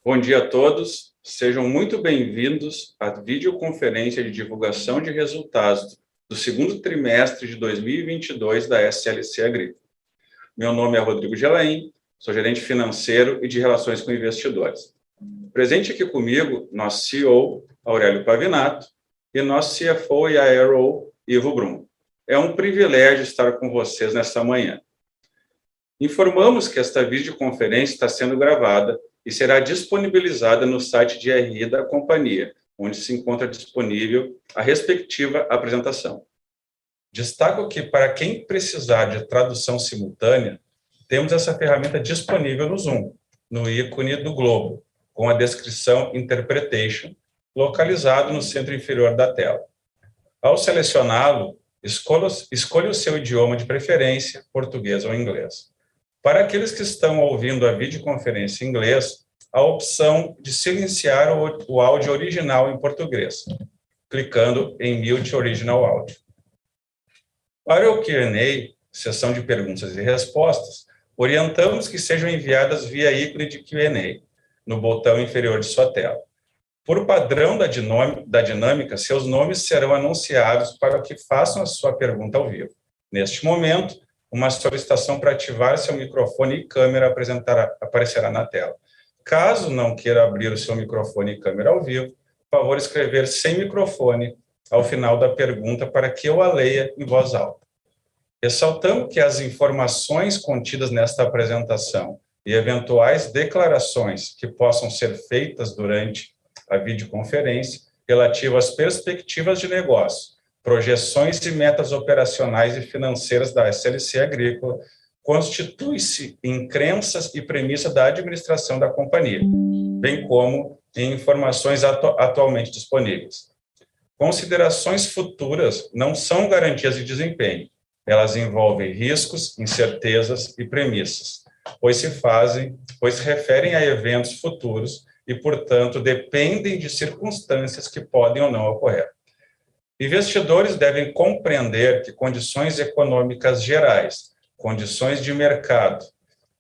Bom dia a todos, sejam muito bem-vindos à videoconferência de divulgação de resultados do segundo trimestre de 2022 da SLC Agrícola. Meu nome é Rodrigo Gelain, sou gerente financeiro e de relações com investidores. Presente aqui comigo, nosso CEO, Aurélio Pavinato, e nosso CFO e IRO, Ivo Brum. É um privilégio estar com vocês nesta manhã. Informamos que esta videoconferência está sendo gravada e será disponibilizada no site de RI da companhia, onde se encontra disponível a respectiva apresentação. Destaco que, para quem precisar de tradução simultânea, temos essa ferramenta disponível no Zoom, no ícone do globo, com a descrição Interpretation, localizado no centro inferior da tela. Ao selecioná-lo, escolha o seu idioma de preferência, português ou inglês. Para aqueles que estão ouvindo a videoconferência em inglês, a opção de silenciar o áudio original em português, clicando em Mute Original Audio. Para o Q&A, sessão de perguntas e respostas, orientamos que sejam enviadas via ícone de Q&A, no botão inferior de sua tela. Por padrão da dinâmica, seus nomes serão anunciados para que façam a sua pergunta ao vivo. Neste momento, uma solicitação para ativar seu microfone e câmera aparecerá na tela. Caso não queira abrir o seu microfone e câmera ao vivo, por favor escrever sem microfone ao final da pergunta para que eu a leia em voz alta. Ressaltamos que as informações contidas nesta apresentação e eventuais declarações que possam ser feitas durante a videoconferência relativas às perspectivas de negócio, projeções e metas operacionais e financeiras da SLC Agrícola, constitui-se em crenças e premissa da administração da companhia, bem como em informações atualmente disponíveis. Considerações futuras não são garantias de desempenho, elas envolvem riscos, incertezas e premissas, pois se referem a eventos futuros e, portanto, dependem de circunstâncias que podem ou não ocorrer. Investidores devem compreender que condições econômicas gerais, condições de mercado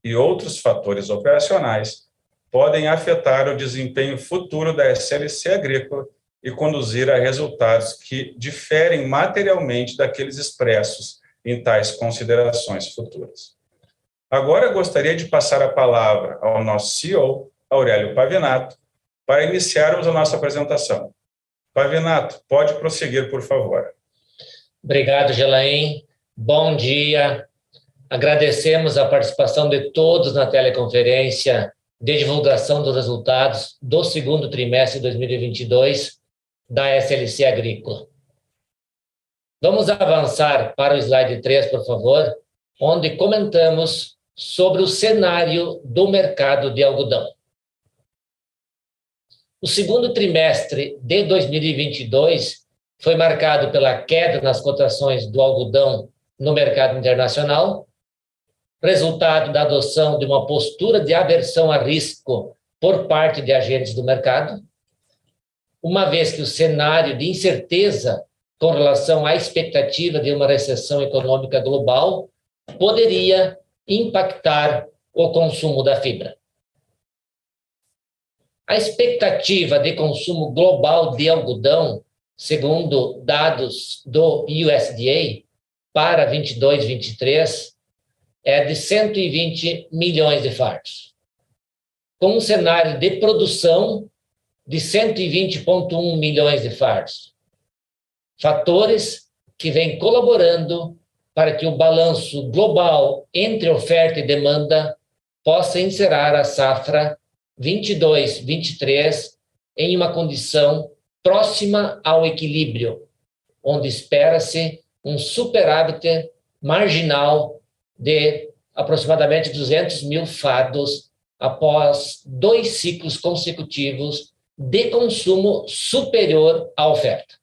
e outros fatores operacionais podem afetar o desempenho futuro da SLC Agrícola e conduzir a resultados que diferem materialmente daqueles expressos em tais considerações futuras. Agora gostaria de passar a palavra ao nosso CEO, Aurélio Pavinato, para iniciarmos a nossa apresentação. Pavinato, pode prosseguir, por favor. Obrigado, Gelain. Bom dia. Agradecemos a participação de todos na teleconferência de divulgação dos resultados do segundo trimestre de 2022 da SLC Agrícola. Vamos avançar para o slide 3, por favor, onde comentamos sobre o cenário do mercado de algodão. O segundo trimestre de 2022 foi marcado pela queda nas cotações do algodão no mercado internacional, resultado da adoção de uma postura de aversão a risco por parte de agentes do mercado, uma vez que o cenário de incerteza com relação à expectativa de uma recessão econômica global poderia impactar o consumo da fibra. A expectativa de consumo global de algodão, segundo dados do USDA, para 22-23, é de 120 milhões de fardos, com um cenário de produção de 120,1 milhões de fardos. Fatores que vêm colaborando para que o balanço global entre oferta e demanda possa encerrar a safra 22-23 em uma condição próxima ao equilíbrio, onde espera-se um superávit marginal de aproximadamente 200 mil fardos após 2 ciclos consecutivos de consumo superior à oferta.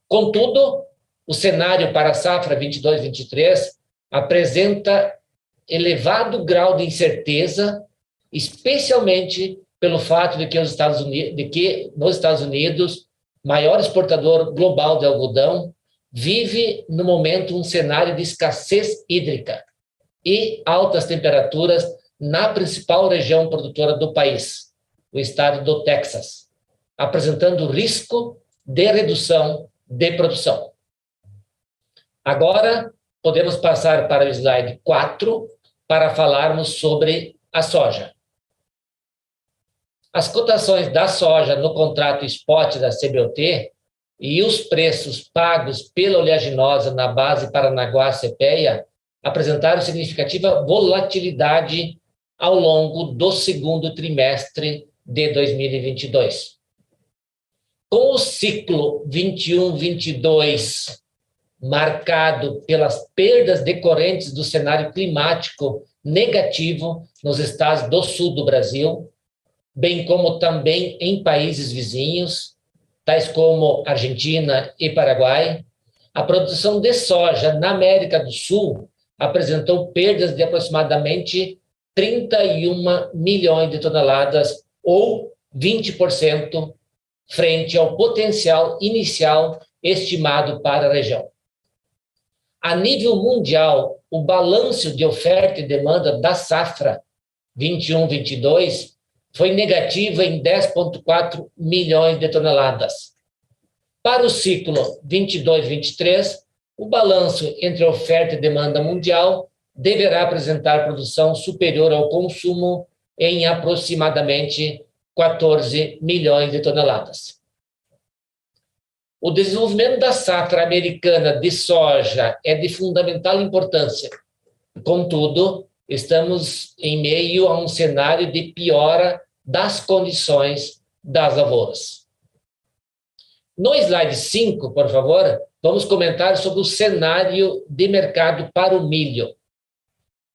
Contudo, o cenário para a safra 22-23 apresenta elevado grau de incerteza, especialmente pelo fato de que nos Estados Unidos, maior exportador global de algodão, vive no momento um cenário de escassez hídrica e altas temperaturas na principal região produtora do país, o estado do Texas, apresentando risco de redução de produção. Agora, podemos passar para o slide 4 para falarmos sobre a soja. As cotações da soja no contrato spot da CBOT e os preços pagos pela oleaginosa na base Paranaguá-CPEA apresentaram significativa volatilidade ao longo do segundo trimestre de 2022. Com o ciclo 21-22 marcado pelas perdas decorrentes do cenário climático negativo nos estados do sul do Brasil, bem como também em países vizinhos, tais como Argentina e Paraguai, a produção de soja na América do Sul apresentou perdas de aproximadamente 31 milhões de toneladas, ou 20%, frente ao potencial inicial estimado para a região. A nível mundial, o balanço de oferta e demanda da safra 21-22 foi negativo em 10,4 milhões de toneladas. Para o ciclo 22-23, o balanço entre oferta e demanda mundial deverá apresentar produção superior ao consumo em aproximadamente 14 milhões de toneladas. O desenvolvimento da safra americana de soja é de fundamental importância. Contudo, estamos em meio a um cenário de piora das condições das lavouras. No slide 5, por favor, vamos comentar sobre o cenário de mercado para o milho.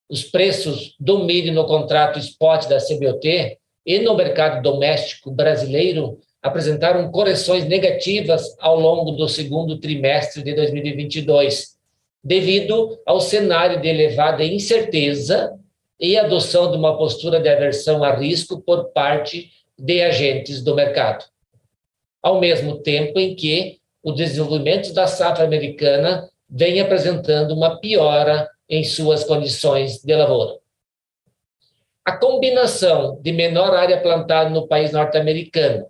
Os preços do milho no contrato spot da CBOT e no mercado doméstico brasileiro apresentaram correções negativas ao longo do segundo trimestre de 2022, devido ao cenário de elevada incerteza e adoção de uma postura de aversão a risco por parte de agentes do mercado. Ao mesmo tempo em que o desenvolvimento da safra americana vem apresentando uma piora em suas condições de lavoura. A combinação de menor área plantada no país norte-americano,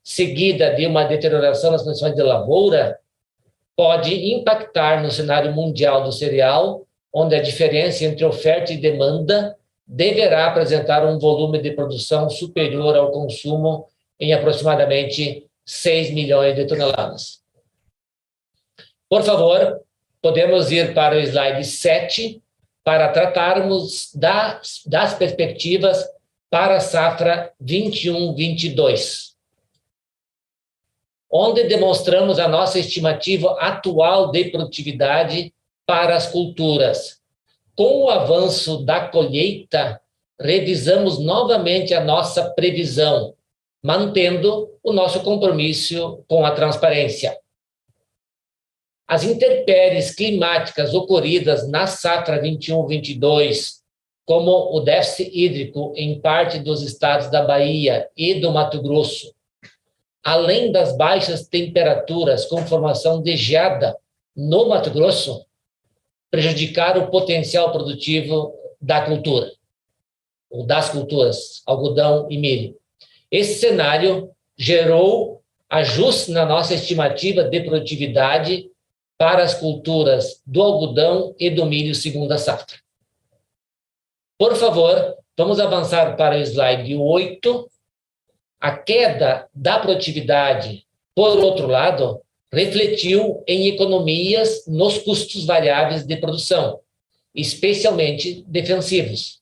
seguida de uma deterioração nas condições de lavoura, pode impactar no cenário mundial do cereal, onde a diferença entre oferta e demanda deverá apresentar um volume de produção superior ao consumo em aproximadamente 6 milhões de toneladas. Por favor, podemos ir para o slide 7 para tratarmos das perspectivas para a safra 21-22, onde demonstramos a nossa estimativa atual de produtividade para as culturas. Com o avanço da colheita, revisamos novamente a nossa previsão, mantendo o nosso compromisso com a transparência. As intempéries climáticas ocorridas na safra 21-22, como o déficit hídrico em parte dos estados da Bahia e do Mato Grosso, além das baixas temperaturas com formação de geada no Mato Grosso, prejudicaram o potencial produtivo da cultura, ou das culturas, algodão e milho. Esse cenário gerou ajuste na nossa estimativa de produtividade para as culturas do algodão e do milho segunda safra. Por favor, vamos avançar para o slide 8. A queda da produtividade, por outro lado, refletiu em economias nos custos variáveis de produção, especialmente defensivos.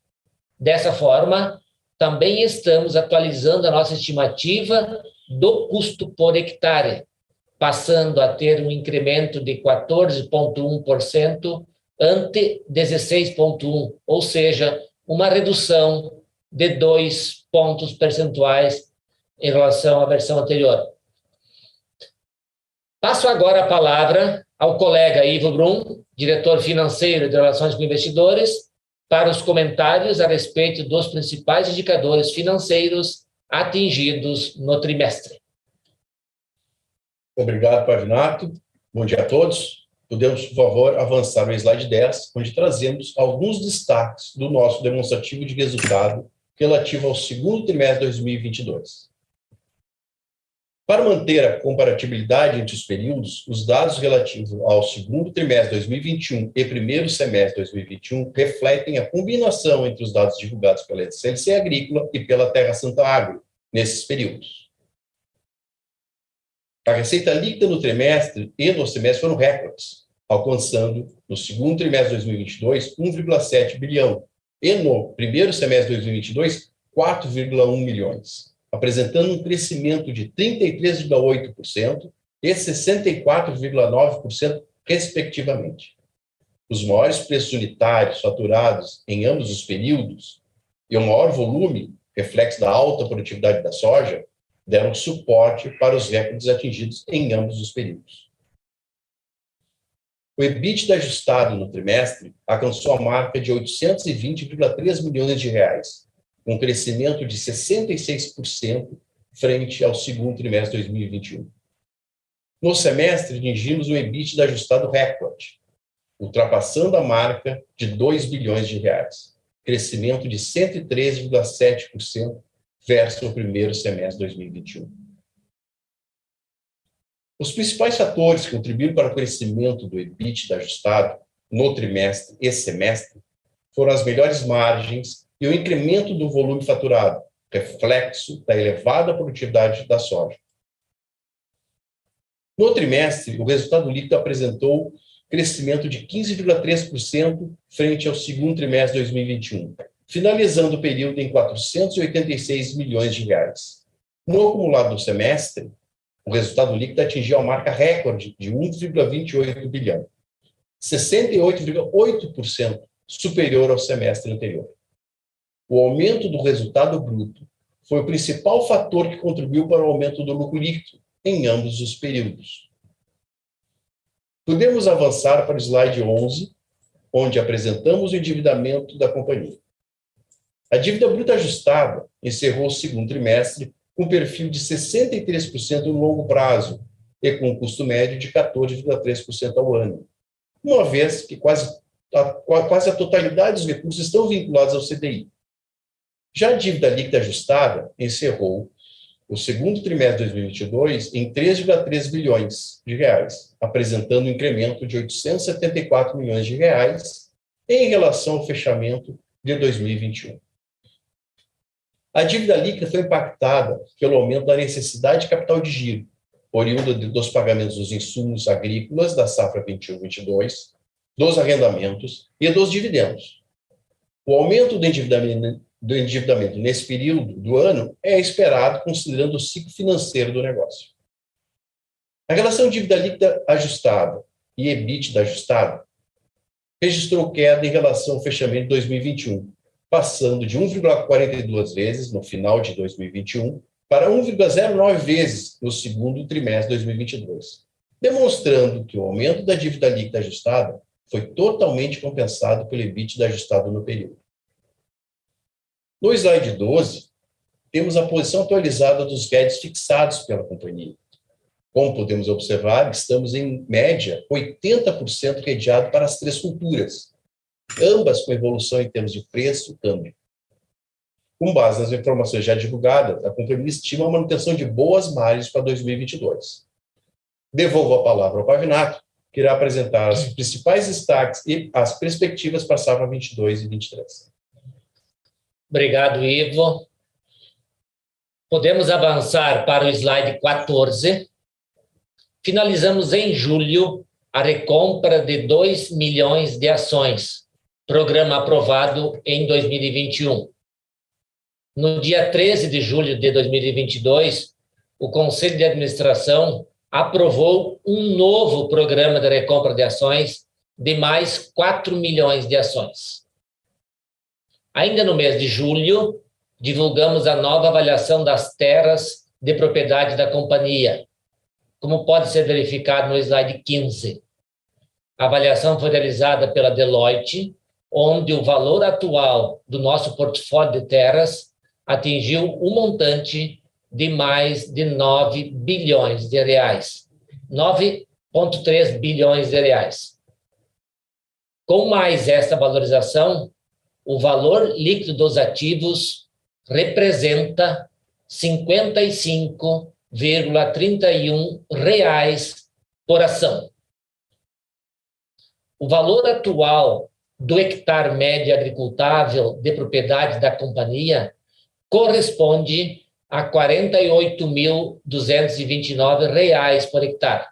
Dessa forma, também estamos atualizando a nossa estimativa do custo por hectare, passando a ter um incremento de 14,1% ante 16,1%, ou seja, uma redução de 2 pontos percentuais em relação à versão anterior. Passo agora a palavra ao colega Ivo Brum, diretor financeiro de Relações com Investidores, para os comentários a respeito dos principais indicadores financeiros atingidos no trimestre. Obrigado, Pavinato. Bom dia a todos. Podemos, por favor, avançar no slide 10, onde trazemos alguns destaques do nosso demonstrativo de resultado relativo ao segundo trimestre de 2022. Para manter a comparatibilidade entre os períodos, os dados relativos ao segundo trimestre de 2021 e primeiro semestre de 2021 refletem a combinação entre os dados divulgados pela SLC Agrícola e pela Terra Santa Agro nesses períodos. A receita líquida no trimestre e no semestre foram recordes, alcançando, no segundo trimestre de 2022, 1,7 bilhão, e no primeiro semestre de 2022, 4,1 milhões, apresentando um crescimento de 33,8% e 64,9%, respectivamente. Os maiores preços unitários faturados em ambos os períodos e o maior volume, reflexo da alta produtividade da soja, deram suporte para os recordes atingidos em ambos os períodos. O EBITDA ajustado no trimestre alcançou a marca de 820,3 milhões de reais, com crescimento de 66% frente ao segundo trimestre de 2021. No semestre, atingimos um EBITDA ajustado recorde, ultrapassando a marca de 2 bilhões de reais, crescimento de 113,7% versus o primeiro semestre de 2021. Os principais fatores que contribuíram para o crescimento do EBITDA ajustado no trimestre e semestre foram as melhores margens e o incremento do volume faturado, reflexo da elevada produtividade da soja. No trimestre, o resultado líquido apresentou crescimento de 15,3% frente ao segundo trimestre de 2021, finalizando o período em 486 milhões de reais. No acumulado do semestre, o resultado líquido atingiu a marca recorde de 1,28 bilhão, 68,8% superior ao semestre anterior. O aumento do resultado bruto foi o principal fator que contribuiu para o aumento do lucro líquido em ambos os períodos. Podemos avançar para o slide 11, onde apresentamos o endividamento da companhia. A dívida bruta ajustada encerrou o segundo trimestre com perfil de 63% no longo prazo e com um custo médio de 14,3% ao ano, uma vez que quase a totalidade dos recursos estão vinculados ao CDI. Já a dívida líquida ajustada encerrou o segundo trimestre de 2022 em 3,3 bilhões de reais, apresentando um incremento de 874 milhões de reais em relação ao fechamento de 2021. A dívida líquida foi impactada pelo aumento da necessidade de capital de giro, oriunda dos pagamentos dos insumos agrícolas da safra 21-22, dos arrendamentos e dos dividendos. O aumento do endividamento nesse período do ano é esperado considerando o ciclo financeiro do negócio. A relação dívida líquida ajustada e EBITDA ajustado registrou queda em relação ao fechamento de 2021, passando de 1,42 vezes no final de 2021 para 1,09 vezes no segundo trimestre de 2022, demonstrando que o aumento da dívida líquida ajustada foi totalmente compensado pelo EBITDA ajustado no período. No slide 12, temos a posição atualizada dos REDs fixados pela companhia. Como podemos observar, estamos em média 80% redeado para as três culturas, ambas com evolução em termos de preço e câmbio. Com base nas informações já divulgadas, a companhia estima a manutenção de boas margens para 2022. Devolvo a palavra ao Pavinato, que irá apresentar os principais destaques e as perspectivas para a safra 22 e 23. Obrigado, Ivo. Podemos avançar para o slide 14. Finalizamos em julho a recompra de 2 milhões de ações, programa aprovado em 2021. No dia 13 de julho de 2022, o Conselho de Administração aprovou um novo programa de recompra de ações de mais 4 milhões de ações. Ainda no mês de julho, divulgamos a nova avaliação das terras de propriedade da companhia, como pode ser verificado no slide 15. A avaliação foi realizada pela Deloitte, onde o valor atual do nosso portfólio de terras atingiu um montante de mais de 9 bilhões de reais. 9 1,3 bilhões de reais. Com mais esta valorização, o valor líquido dos ativos representa R$ 55,31 por ação. O valor atual do hectare médio agricultável de propriedade da companhia corresponde a R$ 48.229 por hectare.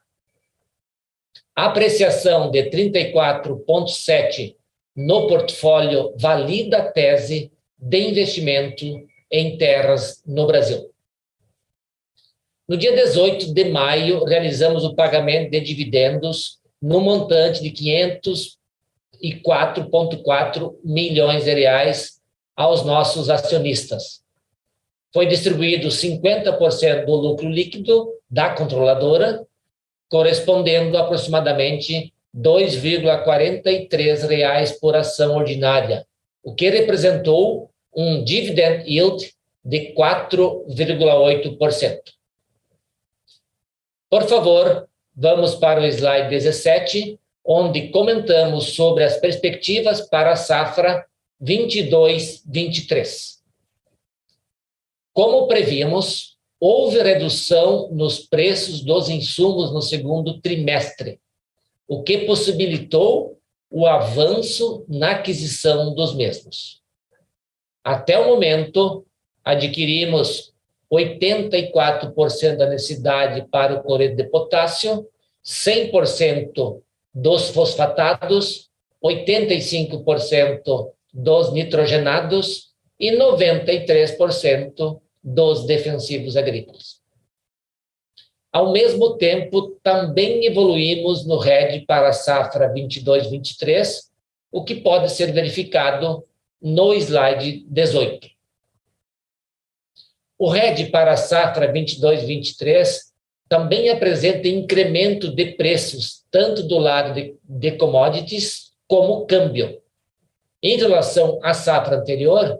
A apreciação de 34,7 no portfólio valida a tese de investimento em terras no Brasil. No dia 18 de maio, realizamos o pagamento de dividendos no montante de R$ 504,4 milhões de reais aos nossos acionistas. Foi distribuído 50% do lucro líquido da controladora, correspondendo a aproximadamente R$ 2,43 por ação ordinária, o que representou um dividend yield de 4,8%. Por favor, vamos para o slide 17, onde comentamos sobre as perspectivas para a safra 22-23. Como prevíamos, houve redução nos preços dos insumos no segundo trimestre, o que possibilitou o avanço na aquisição dos mesmos. Até o momento, adquirimos 84% da necessidade para o cloreto de potássio, 100% dos fosfatados, 85% dos nitrogenados e 93% dos defensivos agrícolas. Ao mesmo tempo, também evoluímos no RED para a safra 22-23, o que pode ser verificado no slide 18. O RED para a safra 22-23 também apresenta incremento de preços, tanto do lado de commodities como câmbio. Em relação à safra anterior,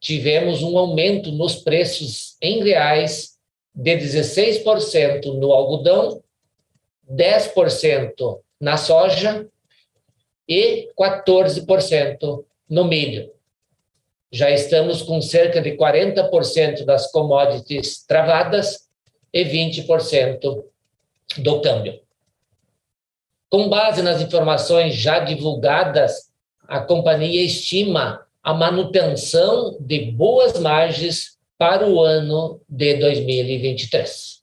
tivemos um aumento nos preços em reais de 16% no algodão, 10% na soja e 14% no milho. Já estamos com cerca de 40% das commodities travadas e 20% do câmbio. Com base nas informações já divulgadas, a companhia estima a manutenção de boas margens para o ano de 2023.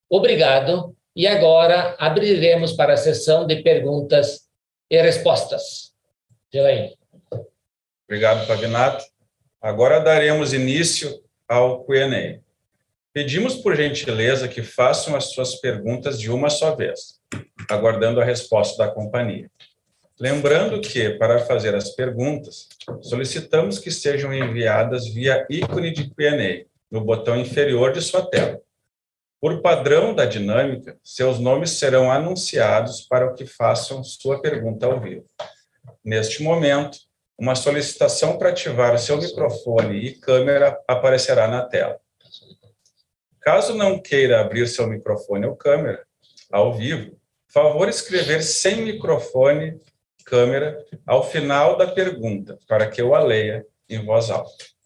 Obrigado, e agora abriremos para a sessão de perguntas e respostas. Gelaine. Obrigado, Pavinato. Agora daremos início ao Q&A. Pedimos, por gentileza, que façam as suas perguntas de uma só vez, aguardando a resposta da companhia. Lembrando que, para fazer as perguntas, solicitamos que sejam enviadas via ícone de Q&A, no botão inferior de sua tela. Por padrão da dinâmica, seus nomes serão anunciados para que façam sua pergunta ao vivo. Neste momento, uma solicitação para ativar o seu microfone e câmera aparecerá na tela. Caso não queira abrir seu microfone ou câmera ao vivo, favor escrever sem microfone e câmera ao final da pergunta, para que eu a leia em voz alta.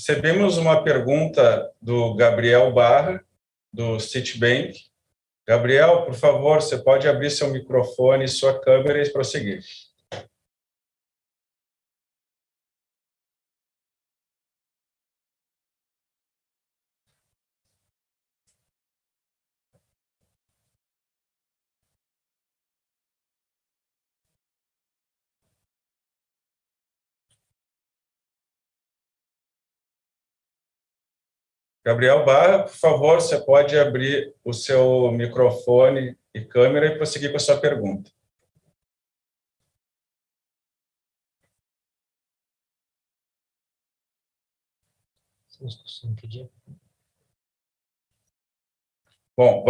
Recebemos uma pergunta do Gabriel Barra, do Citibank. Gabriel, por favor, você pode abrir seu microfone e sua câmera e prosseguir. Gabriel Barra, por favor, você pode abrir o seu microfone e câmera e prosseguir com a sua pergunta. Bom,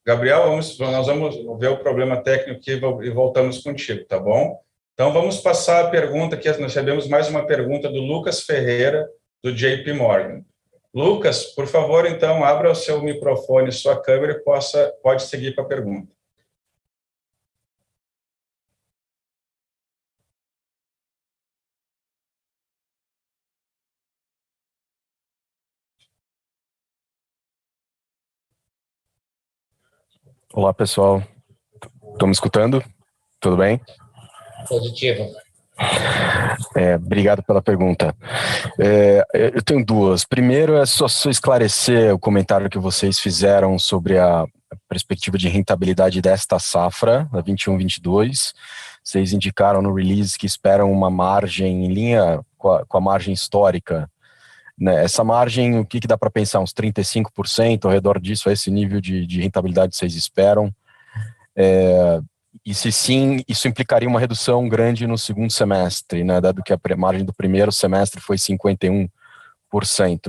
Gabriel, nós vamos ver o problema técnico aqui e voltamos contigo, tá bom? Então, vamos passar a pergunta aqui. Nós recebemos mais uma pergunta do Lucas Ferreira, do JP Morgan. Lucas, por favor, então, abra o seu microfone, sua câmera e pode seguir com a pergunta. Olá, pessoal. Estão me escutando? Tudo bem? Positivo. Obrigado pela pergunta. Eu tenho duas. Primeiro é só esclarecer o comentário que vocês fizeram sobre a perspectiva de rentabilidade desta safra, da 21-22. Vocês indicaram no release que esperam uma margem em linha com a margem histórica. Né? Essa margem, o que dá para pensar? Uns 35% ao redor disso, a esse nível de rentabilidade que vocês esperam? E se sim, isso implicaria uma redução grande no segundo semestre, né, dado que a margem do primeiro semestre foi 51%.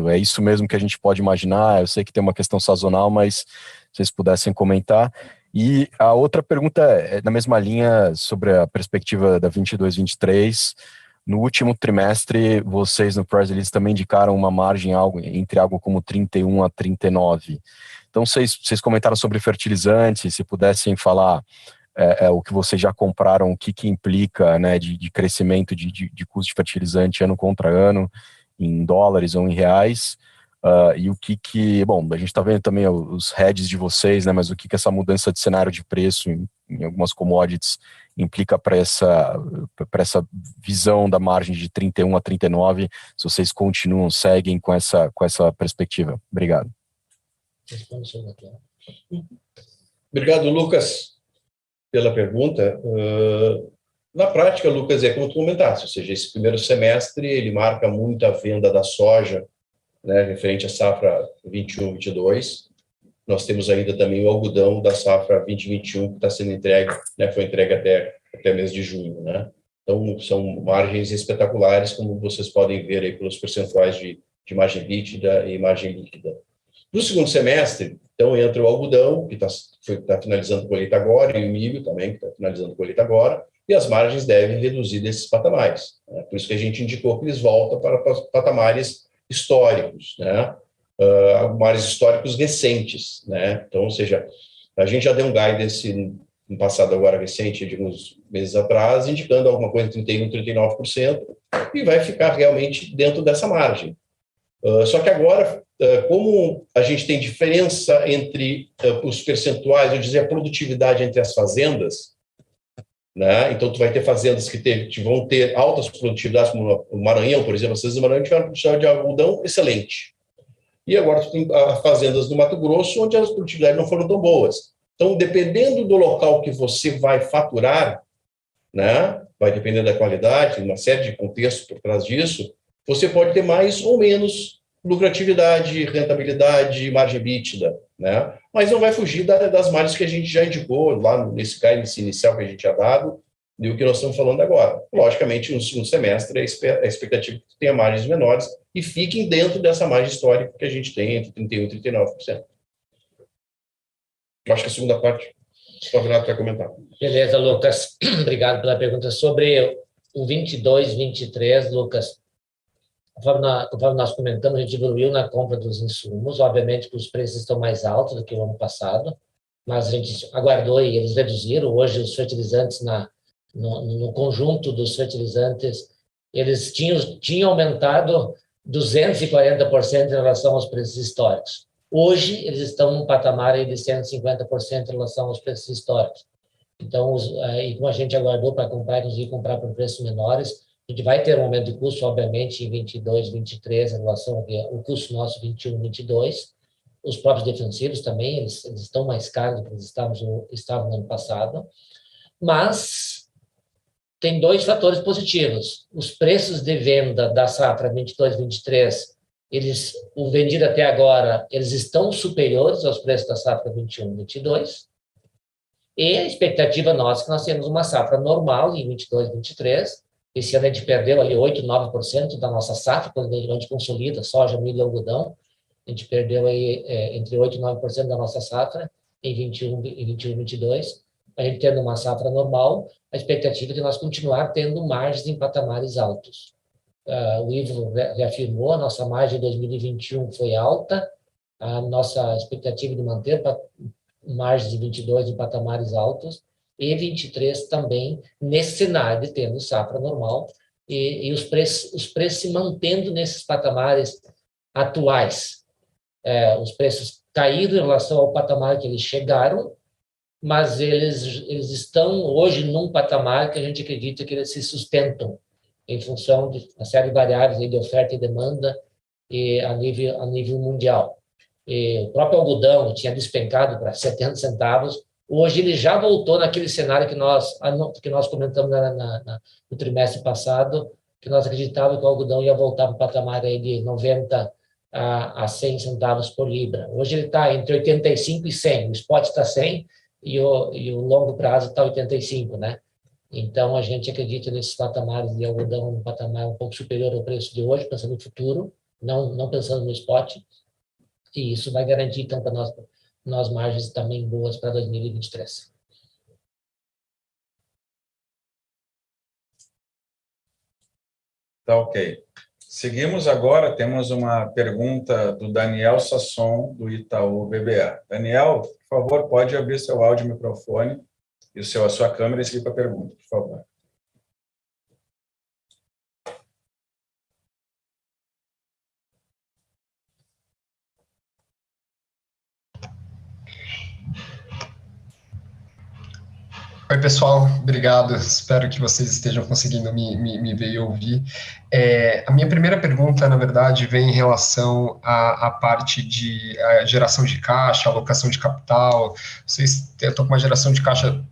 É isso mesmo que a gente pode imaginar? Eu sei que tem uma questão sazonal, mas se vocês pudessem comentar. E a outra pergunta é na mesma linha sobre a perspectiva da 22-23. No último trimestre, vocês no press release também indicaram uma margem entre algo como 31 a 39. Então, vocês comentaram sobre fertilizantes, se pudessem falar o que vocês já compraram, o que implica, né, de crescimento de custo de fertilizante ano contra ano, em dólares ou em reais, e o bom, a gente está vendo também os hedges de vocês, né, mas o que essa mudança de cenário de preço em algumas commodities implica para essa visão da margem de 31 a 39, se vocês seguem com essa perspectiva. Obrigado. Obrigado, Lucas, pela pergunta. Na prática, Lucas, é como tu comentaste, ou seja, esse primeiro semestre ele marca muito a venda da soja, né, referente à safra 21-22. Nós temos ainda também o algodão da safra 2021 que está sendo entregue, né, foi entregue até mês de junho, né? Então, são margens espetaculares, como vocês podem ver aí pelos percentuais de margem líquida e margem líquida. No segundo semestre, então, entra o algodão, que está finalizando a colheita agora, e o milho também, que está finalizando a colheita agora, e as margens devem reduzir desses patamares, né? Por isso que a gente indicou que eles voltam para patamares históricos, né? Patamares históricos recentes, né? Então, ou seja, a gente já deu um guidance no passado agora recente, de uns meses atrás, indicando alguma coisa entre 31% e 39%, e vai ficar realmente dentro dessa margem. Só que agora, como a gente tem diferença entre os percentuais, eu dizer, a produtividade entre as fazendas, né? Então, tu vai ter fazendas que vão ter altas produtividades, como o Maranhão, por exemplo, as fazendas do Maranhão tiveram produtividade de algodão excelente. E agora tu tem fazendas do Mato Grosso, onde as produtividades não foram tão boas. Então, dependendo do local que você vai faturar, né, vai depender da qualidade, uma série de contextos por trás disso, você pode ter mais ou menos lucratividade, rentabilidade, margem líquida, né? Mas não vai fugir das margens que a gente já indicou lá nesse guidance inicial que a gente tinha dado e o que nós estamos falando agora. Logicamente, no segundo semestre, a expectativa é que tenha margens menores e fiquem dentro dessa margem histórica que a gente tem entre 31% e 39%. Eu acho que a segunda parte, o Renato vai comentar. Beleza, Lucas. Obrigado pela pergunta. Sobre o 22-23, Lucas, conforme nós comentamos, a gente evoluiu na compra dos insumos, obviamente que os preços estão mais altos do que o ano passado, mas a gente aguardou e eles reduziram. Hoje os fertilizantes, no conjunto dos fertilizantes, eles tinham aumentado 240% em relação aos preços históricos. Hoje eles estão num patamar de 150% em relação aos preços históricos. Então, e como a gente aguardou para comprar, inclusive comprar por preços menores, a gente vai ter um aumento de custo, obviamente, em 22, 23, em relação ao custo nosso 21, 22. Os próprios defensivos também, eles estão mais caros do que eles estavam no ano passado. Mas tem dois fatores positivos. Os preços de venda da safra 22, 23, o vendido até agora, eles estão superiores aos preços da safra 21, 22. E a expectativa nossa é que nós temos uma safra normal em 22, 23. Esse ano a gente perdeu ali 8%, 9% da nossa safra, quando a gente consolida soja, milho e algodão. A gente perdeu aí entre 8% e 9% da nossa safra. em 21, 22, a gente tendo uma safra normal, a expectativa é de nós continuar tendo margens em patamares altos. O Ivo reafirmou, a nossa margem de 2021 foi alta, a nossa expectativa de manter margens de 22 em patamares altos, e 23 também, nesse cenário de tendo safra normal, e os preços se mantendo nesses patamares atuais. Os preços caíram em relação ao patamar que eles chegaram, mas eles estão hoje num patamar que a gente acredita que eles se sustentam em função de uma série de variáveis de oferta e demanda e a nível mundial. E o próprio algodão tinha despencado para 70 centavos, hoje ele já voltou naquele cenário que nós comentamos no trimestre passado, que nós acreditávamos que o algodão ia voltar para o patamar aí de 90 a 100 centavos por libra. Hoje ele está entre 85 e 100, o spot está 100 e o longo prazo está 85, né? Então, a gente acredita nesses patamares de algodão, um patamar um pouco superior ao preço de hoje, pensando no futuro, não pensando no spot, e isso vai garantir, então, para nós margens também boas para 2023. Tá ok. Seguimos agora, temos uma pergunta do Daniel Sasson, do Itaú BBA. Daniel, por favor, pode abrir seu áudio e microfone e a sua câmera e seguir para a pergunta, por favor. Oi, pessoal, obrigado. Espero que vocês estejam conseguindo me ver e ouvir. A minha primeira pergunta, na verdade, vem em relação à parte de geração de caixa, alocação de capital. Vocês estão com uma geração de caixa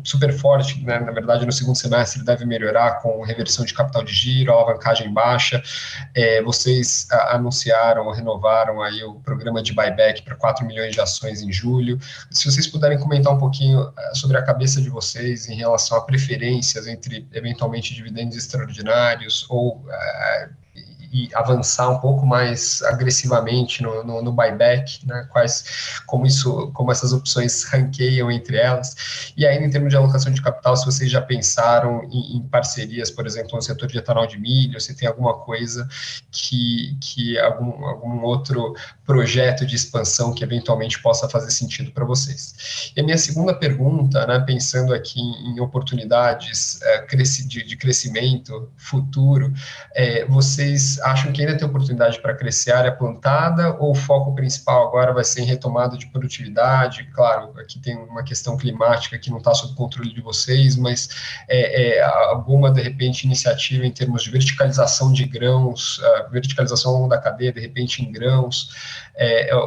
super forte, né? Na verdade, no segundo semestre deve melhorar com reversão de capital de giro, alavancagem baixa. Vocês anunciaram, renovaram aí o programa de buyback para 4 milhões de ações em julho. Se vocês puderem comentar um pouquinho sobre a cabeça de vocês em relação a preferências entre, eventualmente, dividendos extraordinários ou e avançar um pouco mais agressivamente no buyback, né? Como essas opções ranqueiam entre elas. E ainda, em termos de alocação de capital, se vocês já pensaram em parcerias, por exemplo, no setor de etanol de milho, se tem alguma coisa algum outro projeto de expansão que eventualmente possa fazer sentido para vocês. E a minha segunda pergunta, né, pensando aqui em oportunidades de crescimento futuro, vocês acham que ainda tem oportunidade para crescer a área plantada ou o foco principal agora vai ser em retomada de produtividade? Claro, aqui tem uma questão climática que não está sob controle de vocês, mas alguma, de repente, iniciativa em termos de verticalização de grãos, verticalização ao longo da cadeia, de repente em grãos,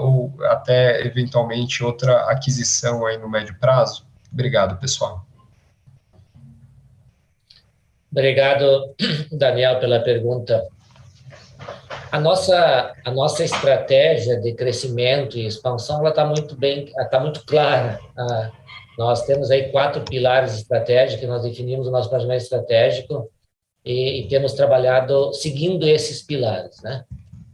ou até, eventualmente, outra aquisição aí no médio prazo? Obrigado, pessoal. Obrigado, Daniel, pela pergunta. A nossa estratégia de crescimento e expansão, ela está muito clara. Nós temos aí 4 pilares estratégicos que nós definimos no nosso planejamento estratégico e temos trabalhado seguindo esses pilares, né?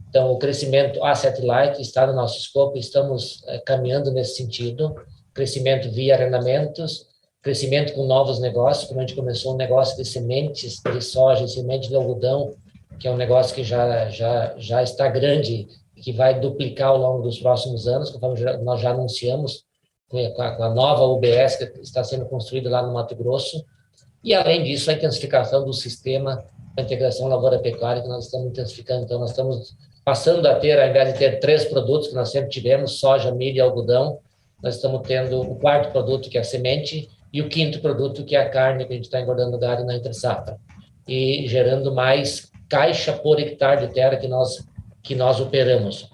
Então, o crescimento asset light está no nosso escopo, estamos caminhando nesse sentido, crescimento via arrendamentos, crescimento com novos negócios, como a gente começou um negócio de sementes de soja, semente de algodão, que é um negócio que já está grande e que vai duplicar ao longo dos próximos anos, conforme nós já anunciamos, com a nova UBS que está sendo construída lá no Mato Grosso, e além disso, a intensificação do sistema, a integração lavoura-pecuária que nós estamos intensificando. Então, nós estamos passando a ter, ao invés de ter 3 produtos que nós sempre tivemos, soja, milho e algodão, nós estamos tendo o 4º produto, que é a semente, e o 5º produto, que é a carne, que a gente está engordando gado na entre-safra, e gerando mais caixa por hectare de terra que nós operamos.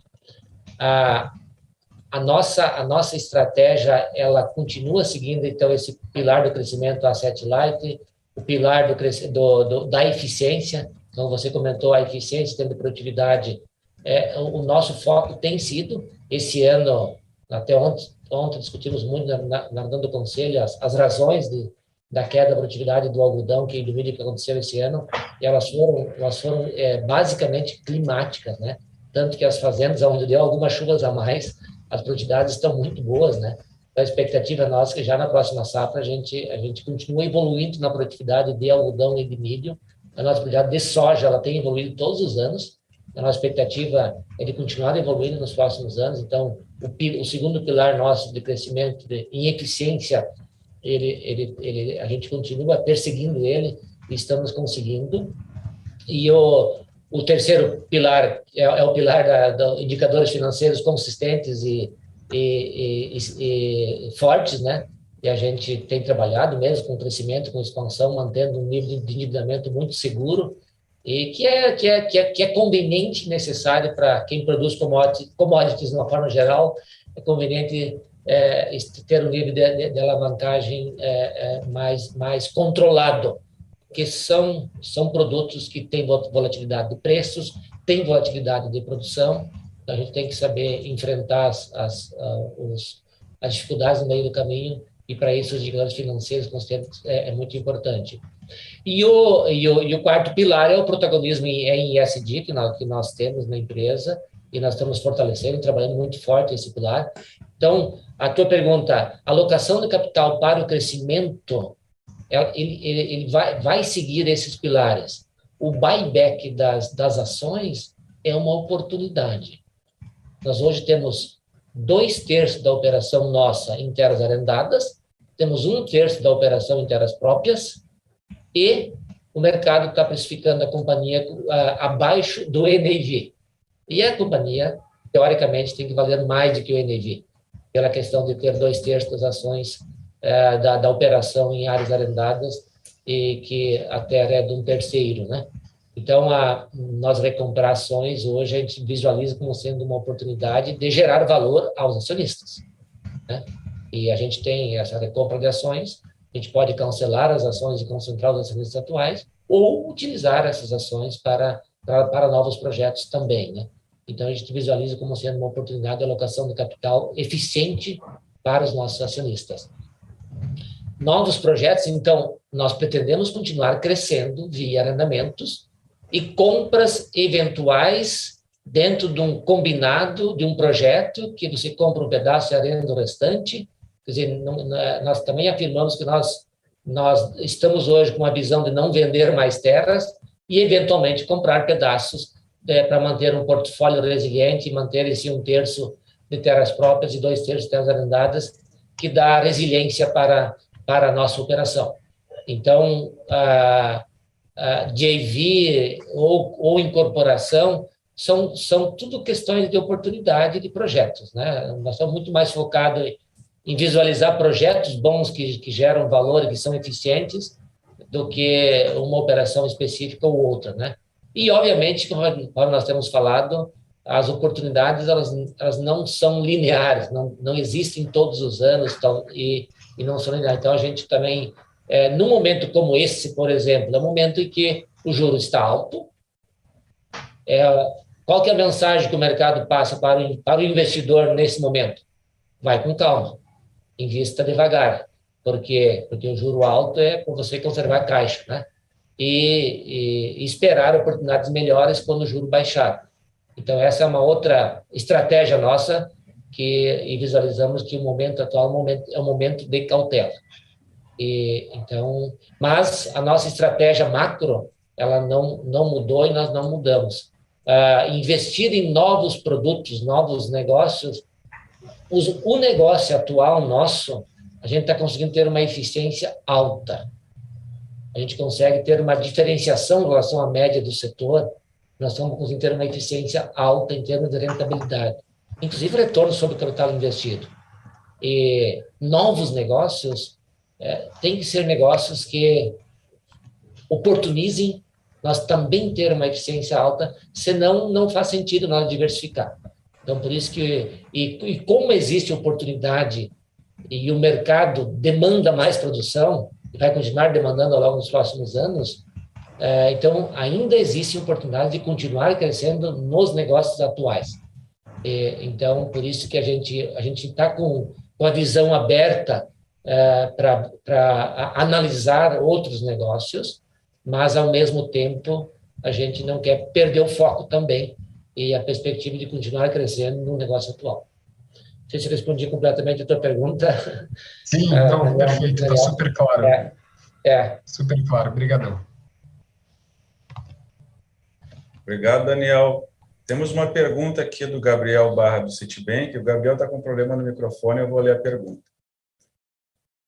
A nossa estratégia, ela continua seguindo, então, esse pilar do crescimento asset light, o pilar da eficiência. Então, você comentou a eficiência, tendo produtividade. O nosso foco tem sido, esse ano, até ontem discutimos muito dando conselho, as razões da queda da produtividade do algodão que que aconteceu esse ano, e elas foram basicamente climáticas, né? Tanto que as fazendas onde deu algumas chuvas a mais, as produtividades estão muito boas, né? a expectativa nossa é que já na próxima safra a gente continua evoluindo na produtividade de algodão e de milho. A nossa produtividade de soja ela tem evoluído todos os anos. A nossa expectativa é de continuar evoluindo nos próximos anos. Então, o segundo pilar nosso de crescimento em eficiência, a gente continua perseguindo ele e estamos conseguindo. E o terceiro pilar é o pilar de indicadores financeiros consistentes e fortes, né? E a gente tem trabalhado mesmo com crescimento, com expansão, mantendo um nível de endividamento muito seguro e que é conveniente, necessário para quem produz commodities de uma forma geral. É conveniente ter um nível de alavancagem mais controlado, porque são produtos que têm volatilidade de preços, têm volatilidade de produção. Então, a gente tem que saber enfrentar as dificuldades no meio do caminho, e para isso os indicadores financeiros consistentes é muito importante. E o quarto pilar é o protagonismo em ESG que nós temos na empresa, e nós estamos fortalecendo, trabalhando muito forte esse pilar. Então, a tua pergunta, alocação de capital para o crescimento, ele vai seguir esses pilares. O buyback das ações é uma oportunidade. Nós hoje temos 2/3 da operação nossa em terras arrendadas, temos 1/3 da operação em terras próprias, e o mercado está precificando a companhia abaixo do NAV. E a companhia, teoricamente, tem que valer mais do que o NAV, pela questão de ter 2/3 das ações da operação em áreas arrendadas, e que a terra é de um terceiro, né? Então, nós recomprar ações, hoje a gente visualiza como sendo uma oportunidade de gerar valor aos acionistas, né? E a gente tem essa recompra de ações, a gente pode cancelar as ações e concentrar os acionistas atuais, ou utilizar essas ações para novos projetos também, né? Então, a gente visualiza como sendo uma oportunidade de alocação de capital eficiente para os nossos acionistas. Novos projetos, então, nós pretendemos continuar crescendo via arrendamentos e compras eventuais dentro de um combinado, de um projeto, que você compra um pedaço e arrenda o restante. Quer dizer, nós também afirmamos que nós estamos hoje com a visão de não vender mais terras e, eventualmente, comprar pedaços para manter um portfólio resiliente e manter esse 1/3 de terras próprias e 2/3 de terras arrendadas, que dá resiliência para a nossa operação. Então, JV ou incorporação são tudo questões de oportunidade de projetos, né? Nós estamos muito mais focados em visualizar projetos bons que geram valor e que são eficientes, do que uma operação específica ou outra, né? E, obviamente, como nós temos falado, as oportunidades elas não são lineares, não existem todos os anos e não são lineares. Então, a gente também, num momento como esse, por exemplo, é um momento em que o juro está alto. Qual que é a mensagem que o mercado passa para o investidor nesse momento? Vai com calma, invista devagar, porque o juro alto é para você conservar caixa, né? E esperar oportunidades melhores quando o juro baixar. Então, essa é uma outra estratégia nossa, e visualizamos que o momento atual é um momento de cautela. Então, mas a nossa estratégia macro, ela não mudou e nós não mudamos. Investir em novos produtos, novos negócios, o negócio atual nosso, a gente está conseguindo ter uma eficiência alta. A gente consegue ter uma diferenciação em relação à média do setor. Nós estamos conseguindo ter uma eficiência alta em termos de rentabilidade, inclusive retorno sobre o capital investido. E novos negócios têm que ser negócios que oportunizem nós também ter uma eficiência alta, senão não faz sentido nós diversificar. Então, por isso que, como existe oportunidade e o mercado demanda mais produção, e vai continuar demandando ao longo dos próximos anos, então, ainda existe oportunidade de continuar crescendo nos negócios atuais. Então, por isso que a gente está com a visão aberta para analisar outros negócios, mas, ao mesmo tempo, a gente não quer perder o foco também e a perspectiva de continuar crescendo no negócio atual. sei se respondi completamente a tua pergunta. Sim, não, perfeito, está super claro. Super claro, obrigadão. Obrigado, Daniel. Temos uma pergunta aqui do Gabriel Barra, do Citibank. O Gabriel está com problema no microfone, eu vou ler a pergunta.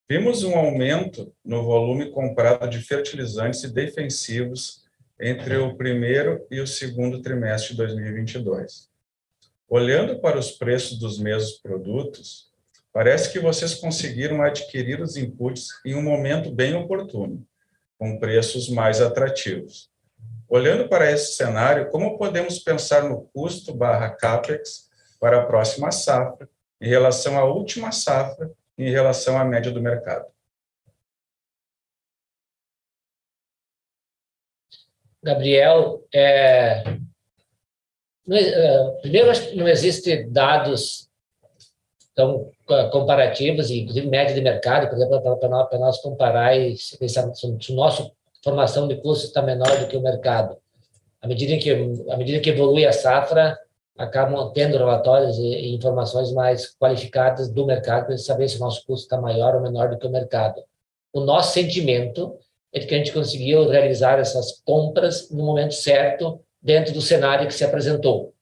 Vimos um aumento no volume comprado de fertilizantes e defensivos entre o primeiro e o segundo trimestre de 2022. Olhando para os preços dos mesmos produtos, parece que vocês conseguiram adquirir os inputs em um momento bem oportuno, com preços mais atrativos. Olhando para esse cenário, como podemos pensar no custo/CAPEX para a próxima safra, em relação à última safra e em relação à média do mercado? Gabriel, primeiro, acho que não existem dados tão comparativos, inclusive média de mercado, por exemplo, para nós comparar e pensar se a nossa formação de custo está menor do que o mercado. À medida que evolui a safra, acabam tendo relatórios e informações mais qualificadas do mercado para saber se o nosso custo está maior ou menor do que o mercado. O nosso sentimento é de que a gente conseguiu realizar essas compras no momento certo, dentro do cenário que se apresentou.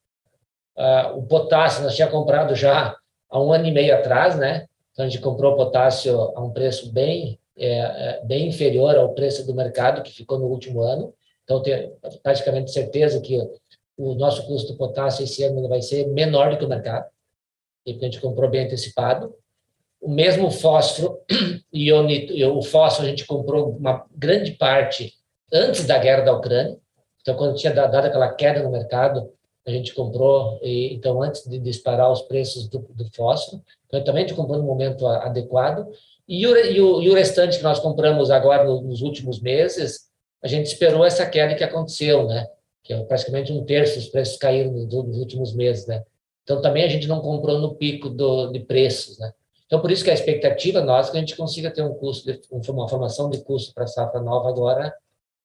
O potássio nós tínhamos comprado já há 1 ano e meio atrás, né? Então, a gente comprou potássio a um preço bem inferior ao preço do mercado, que ficou no último ano. Então, tenho praticamente certeza que o nosso custo do potássio esse ano vai ser menor do que o mercado, porque a gente comprou bem antecipado. O mesmo fósforo, e o fósforo a gente comprou uma grande parte antes da guerra da Ucrânia. Então, quando tinha dado aquela queda no mercado, a gente comprou, então, antes de disparar os preços do fósforo. Então, também a gente comprou no momento adequado. E o restante que nós compramos agora nos últimos meses, a gente esperou essa queda que aconteceu, né? Que é praticamente 1/3 dos preços caíram nos últimos meses, né? Então, também a gente não comprou no pico de preços, né? Então, por isso que a expectativa nossa é que a gente consiga ter uma formação de custo para a safra nova agora,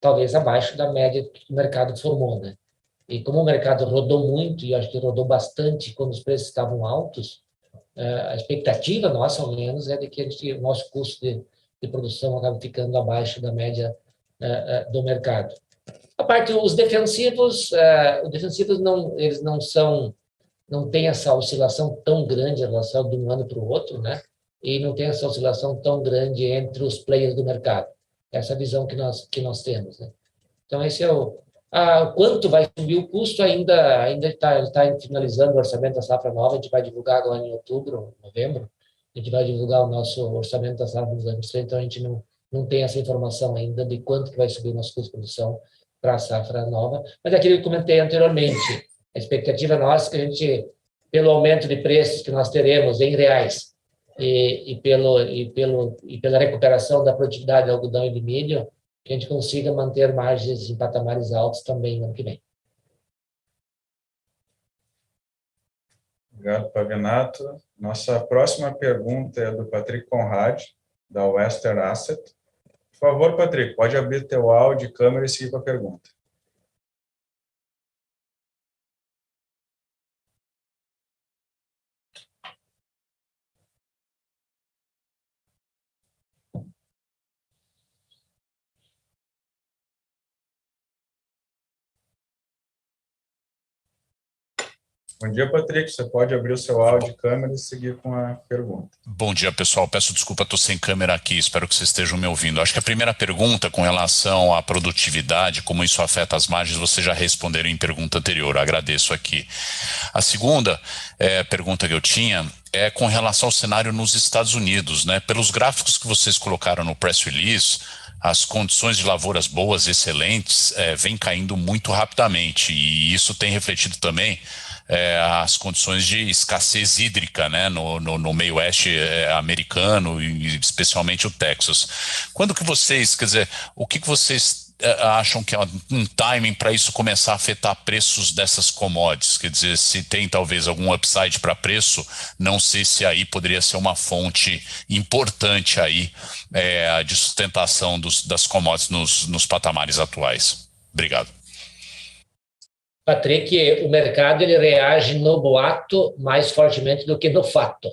talvez abaixo da média que o mercado formou, né? E como o mercado rodou muito, e acho que rodou bastante quando os preços estavam altos, a expectativa nossa, ao menos, é de que o nosso custo de produção acabe ficando abaixo da média do mercado. A parte os defensivos eles não têm essa oscilação tão grande em relação de um ano para o outro, né? E não tem essa oscilação tão grande entre os players do mercado. Essa é a visão que nós temos, né? Então, esse é quanto vai subir o custo, ainda está finalizando o orçamento da safra nova. A gente vai divulgar agora em outubro, novembro. A gente vai divulgar o nosso orçamento da safra dos anos 30, então a gente não tem essa informação ainda de quanto que vai subir o nosso custo de produção para a safra nova. Mas é aquilo que eu comentei anteriormente, a expectativa nossa é que a gente, pelo aumento de preços que nós teremos em reais e pela recuperação da produtividade de algodão e de milho, que a gente consiga manter margens em patamares altos também no ano que vem. Obrigado, Pavinato. Nossa próxima pergunta é do Patrick Conrad, da Western Asset. Por favor, Patrick, pode abrir teu áudio e câmera e seguir com a pergunta. Bom dia, Patrick. Você pode abrir o seu áudio e câmera e seguir com a pergunta. Bom dia, pessoal. Peço desculpa, estou sem câmera aqui. Espero que vocês estejam me ouvindo. Acho que a primeira pergunta com relação à produtividade, como isso afeta as margens, vocês já responderam em pergunta anterior. Agradeço aqui. A segunda pergunta que eu tinha é com relação ao cenário nos Estados Unidos, né? Pelos gráficos que vocês colocaram no press release, as condições de lavouras boas, excelentes, vêm caindo muito rapidamente. E isso tem refletido também as condições de escassez hídrica, né, no meio oeste americano e especialmente o Texas. Quando que vocês, quer dizer, o que vocês acham que é um timing para isso começar a afetar preços dessas commodities? Quer dizer, se tem talvez algum upside para preço, não sei se aí poderia ser uma fonte importante aí de sustentação das commodities nos patamares atuais. Obrigado. Patrick, o mercado ele reage no boato mais fortemente do que no fato.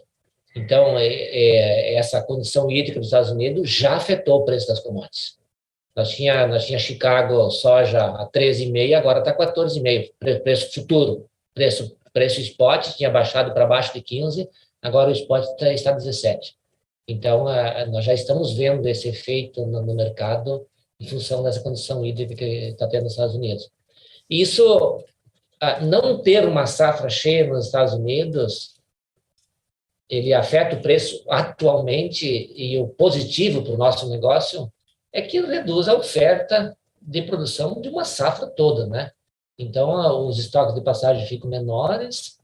Então, essa condição hídrica dos Estados Unidos já afetou o preço das commodities. Nós tinha Chicago soja a 13,5, agora está 14,5, preço futuro. Preço spot tinha baixado para baixo de 15, agora o spot está 17. Então, nós já estamos vendo esse efeito no mercado em função dessa condição hídrica que está tendo nos Estados Unidos. Isso, não ter uma safra cheia nos Estados Unidos, ele afeta o preço atualmente, e o positivo para o nosso negócio é que reduz a oferta de produção de uma safra toda, né? Então, os estoques de passagem ficam menores,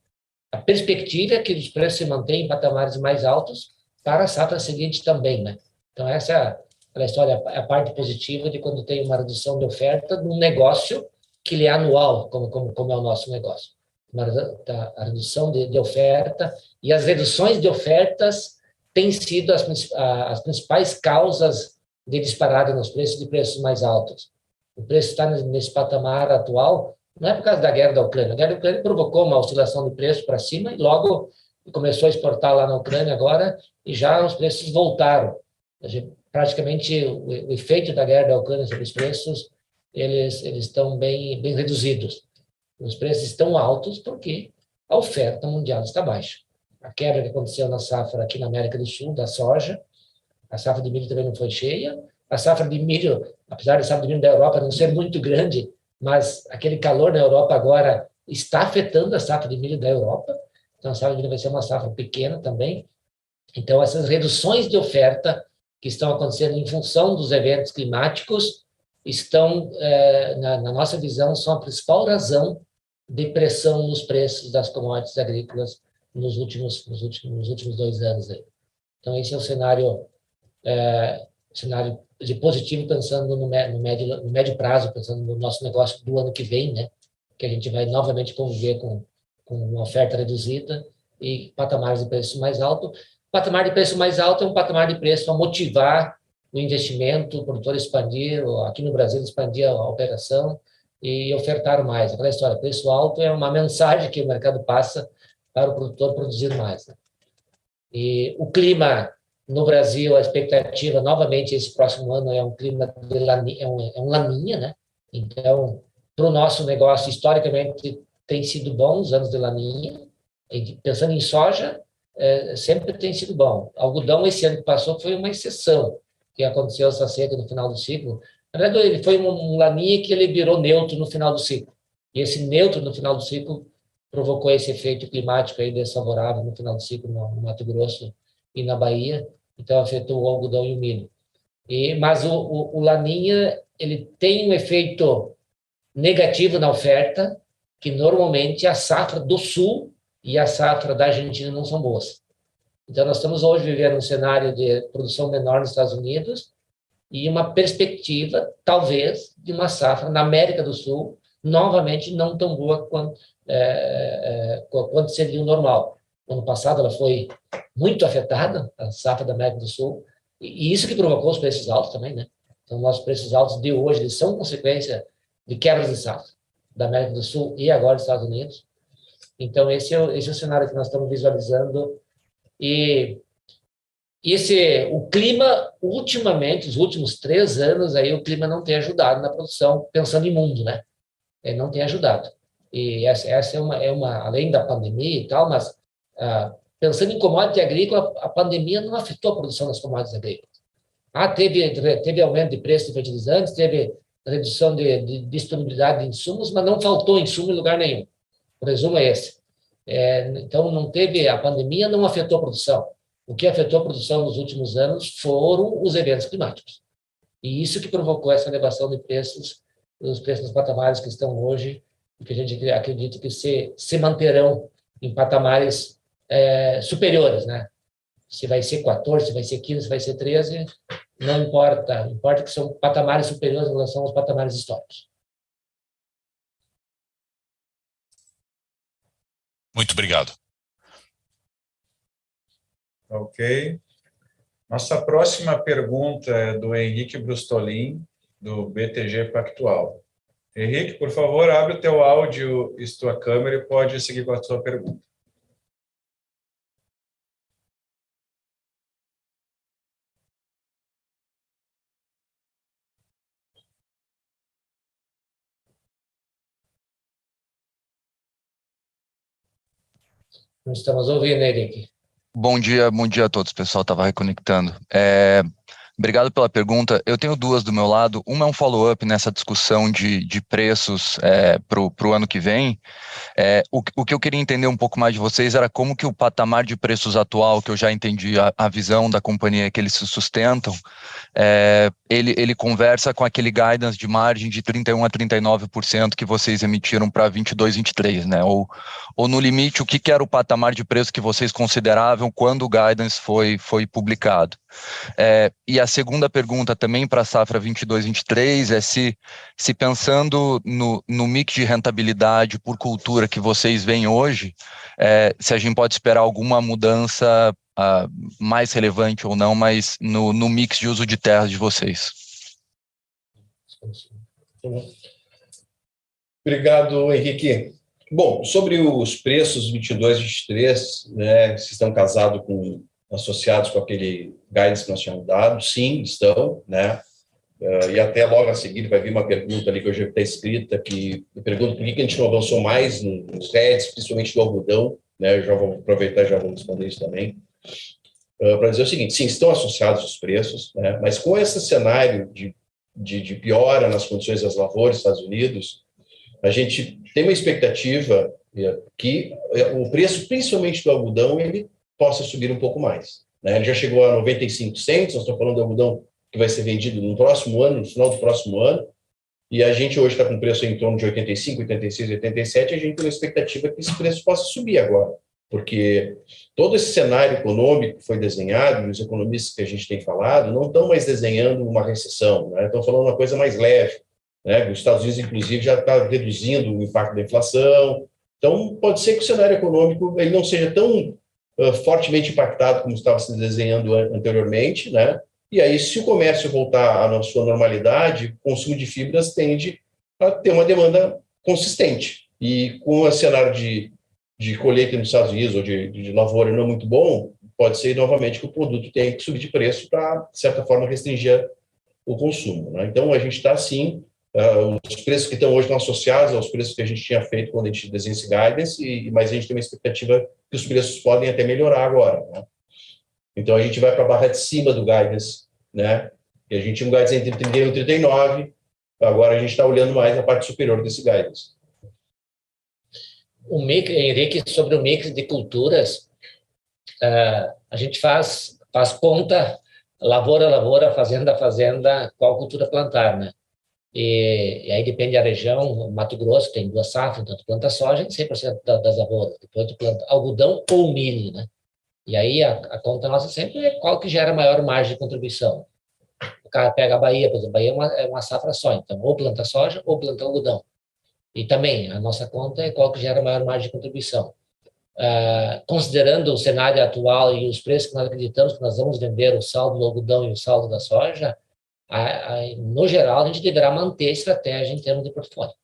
a perspectiva é que os preços se mantenham em patamares mais altos para a safra seguinte também, né? Então, essa é aquela história, a parte positiva de quando tem uma redução de oferta de um negócio que ele é anual, como é o nosso negócio. A redução de oferta, e as reduções de ofertas têm sido as principais causas de disparada nos preços, de preços mais altos. O preço está nesse patamar atual, não é por causa da guerra da Ucrânia. A guerra da Ucrânia provocou uma oscilação de preço para cima e logo começou a exportar lá na Ucrânia agora e já os preços voltaram. Praticamente o efeito da guerra da Ucrânia sobre os preços, eles estão bem reduzidos. Os preços estão altos porque a oferta mundial está baixa. A quebra que aconteceu na safra aqui na América do Sul, da soja, a safra de milho também não foi cheia. A safra de milho, apesar da safra de milho da Europa não ser muito grande, mas aquele calor na Europa agora está afetando a safra de milho da Europa. Então, a safra de milho vai ser uma safra pequena também. Então, essas reduções de oferta que estão acontecendo em função dos eventos climáticos estão, na nossa visão, são a principal razão de pressão nos preços das commodities agrícolas nos últimos 2 anos. Aí. Então, esse é o cenário de positivo, pensando no médio prazo, pensando no nosso negócio do ano que vem, né? Que a gente vai novamente conviver com uma oferta reduzida e patamares de preço mais alto. Patamar de preço mais alto é um patamar de preço a motivar o investimento, o produtor expandir, aqui no Brasil expandir a operação e ofertar mais. Aquela história, preço alto é uma mensagem que o mercado passa para o produtor produzir mais. Né? E o clima no Brasil, a expectativa, novamente, esse próximo ano é um clima de laninha, é um laninha, né? Então, para o nosso negócio, historicamente, tem sido bom os anos de laninha. E, pensando em soja, sempre tem sido bom. Algodão, esse ano que passou, foi uma exceção, que aconteceu essa seca no final do ciclo. Na verdade, ele foi um laninha que ele virou neutro no final do ciclo. E esse neutro no final do ciclo provocou esse efeito climático aí desfavorável no final do ciclo no Mato Grosso e na Bahia. Então, afetou o algodão e o milho. Mas o laninha, ele tem um efeito negativo na oferta, que normalmente a safra do Sul e a safra da Argentina não são boas. Então, nós estamos hoje vivendo um cenário de produção menor nos Estados Unidos e uma perspectiva, talvez, de uma safra na América do Sul, novamente não tão boa quanto seria o normal. No ano passado, ela foi muito afetada, a safra da América do Sul, e isso que provocou os preços altos também, né? Então, nossos preços altos de hoje eles são consequência de quebras de safra da América do Sul e agora dos Estados Unidos. Então, esse é o cenário que nós estamos visualizando. E o clima, ultimamente, os últimos 3 anos, aí o clima não tem ajudado na produção, pensando em mundo, né? Ele não tem ajudado. E essa é uma além da pandemia e tal, mas pensando em commodity agrícola, a pandemia não afetou a produção das commodities agrícolas. Teve aumento de preço de fertilizantes, teve redução de disponibilidade de insumos, mas não faltou insumo em lugar nenhum. O resumo é esse. Então, a pandemia não afetou a produção. O que afetou a produção nos últimos anos foram os eventos climáticos. E isso que provocou essa elevação de preços, os preços nos patamares que estão hoje, e que a gente acredita que se manterão em patamares superiores, né? Se vai ser 14, se vai ser 15, se vai ser 13, não importa. Importa que são patamares superiores em relação aos patamares históricos. Muito obrigado. Ok. Nossa próxima pergunta é do Henrique Brustolin, do BTG Pactual. Henrique, por favor, abre o teu áudio e tua câmera e pode seguir com a sua pergunta. Não estamos ouvindo, Henrique. Bom dia a todos, pessoal. Estava reconectando. Obrigado pela pergunta. Eu tenho duas do meu lado. Uma é um follow-up nessa discussão de preços para o ano que vem. O que eu queria entender um pouco mais de vocês era como que o patamar de preços atual, que eu já entendi a visão da companhia que eles se sustentam, ele conversa com aquele guidance de margem de 31% a 39% que vocês emitiram para 22, 23, né? Ou no limite, o que era o patamar de preço que vocês consideravam quando o guidance foi publicado? E a segunda pergunta também para a safra 22, 23 é se pensando no mix de rentabilidade por cultura que vocês veem hoje, se a gente pode esperar alguma mudança mais relevante ou não, mas no mix de uso de terra de vocês. Obrigado, Henrique. Bom, sobre os preços 22 e 23, né, se estão casados com associados com aquele guidance que nós tínhamos dado, sim, estão, né? E até logo a seguir vai vir uma pergunta ali que eu já está escrita, que me pergunta por que a gente não avançou mais nos REDs, principalmente do algodão, né? Eu já vou aproveitar e já vou responder isso também. Para dizer o seguinte, sim, estão associados os preços, né? Mas com esse cenário de piora nas condições das lavouras nos Estados Unidos, a gente tem uma expectativa que o preço, principalmente do algodão, ele possa subir um pouco mais, né? Ele já chegou a 95 cents, nós estamos falando do algodão que vai ser vendido no próximo ano, no final do próximo ano, e a gente hoje está com preço em torno de 85, 86, 87, e a gente tem uma expectativa que esse preço possa subir agora, porque todo esse cenário econômico que foi desenhado, e os economistas que a gente tem falado, não estão mais desenhando uma recessão, né? Estão falando uma coisa mais leve, né? Os Estados Unidos, inclusive, já está reduzindo o impacto da inflação. Então, pode ser que o cenário econômico ele não seja tão fortemente impactado como estava se desenhando anteriormente, né? E aí, se o comércio voltar à sua normalidade, o consumo de fibras tende a ter uma demanda consistente. E com o cenário de colheita nos Estados Unidos ou de lavoura não muito bom, pode ser novamente que o produto tenha que subir de preço para, de certa forma, restringir o consumo, né? Então, a gente está, sim, os preços que estão hoje estão associados aos preços que a gente tinha feito quando a gente desenha esse guidance, mas a gente tem uma expectativa que os preços podem até melhorar agora, né? Então, a gente vai para a barra de cima do guidance, né? E a gente tinha um guidance entre 31 e 39, agora a gente está olhando mais a parte superior desse guidance. O mix, Henrique, sobre o mix de culturas, a gente faz conta, lavoura a lavoura, fazenda a fazenda, qual cultura plantar, né? E aí depende da região. Mato Grosso tem 2 safras, então tu planta soja em 100% das lavouras, depois tu planta algodão ou milho, né? E aí a conta nossa sempre é qual que gera maior margem de contribuição. O cara pega a Bahia, por exemplo, a Bahia é uma safra só, então ou planta soja ou planta algodão. E também a nossa conta é qual que gera maior margem de contribuição. Considerando o cenário atual e os preços que nós acreditamos que nós vamos vender o saldo do algodão e o saldo da soja, no geral, a gente deverá manter a estratégia em termos de portfólio.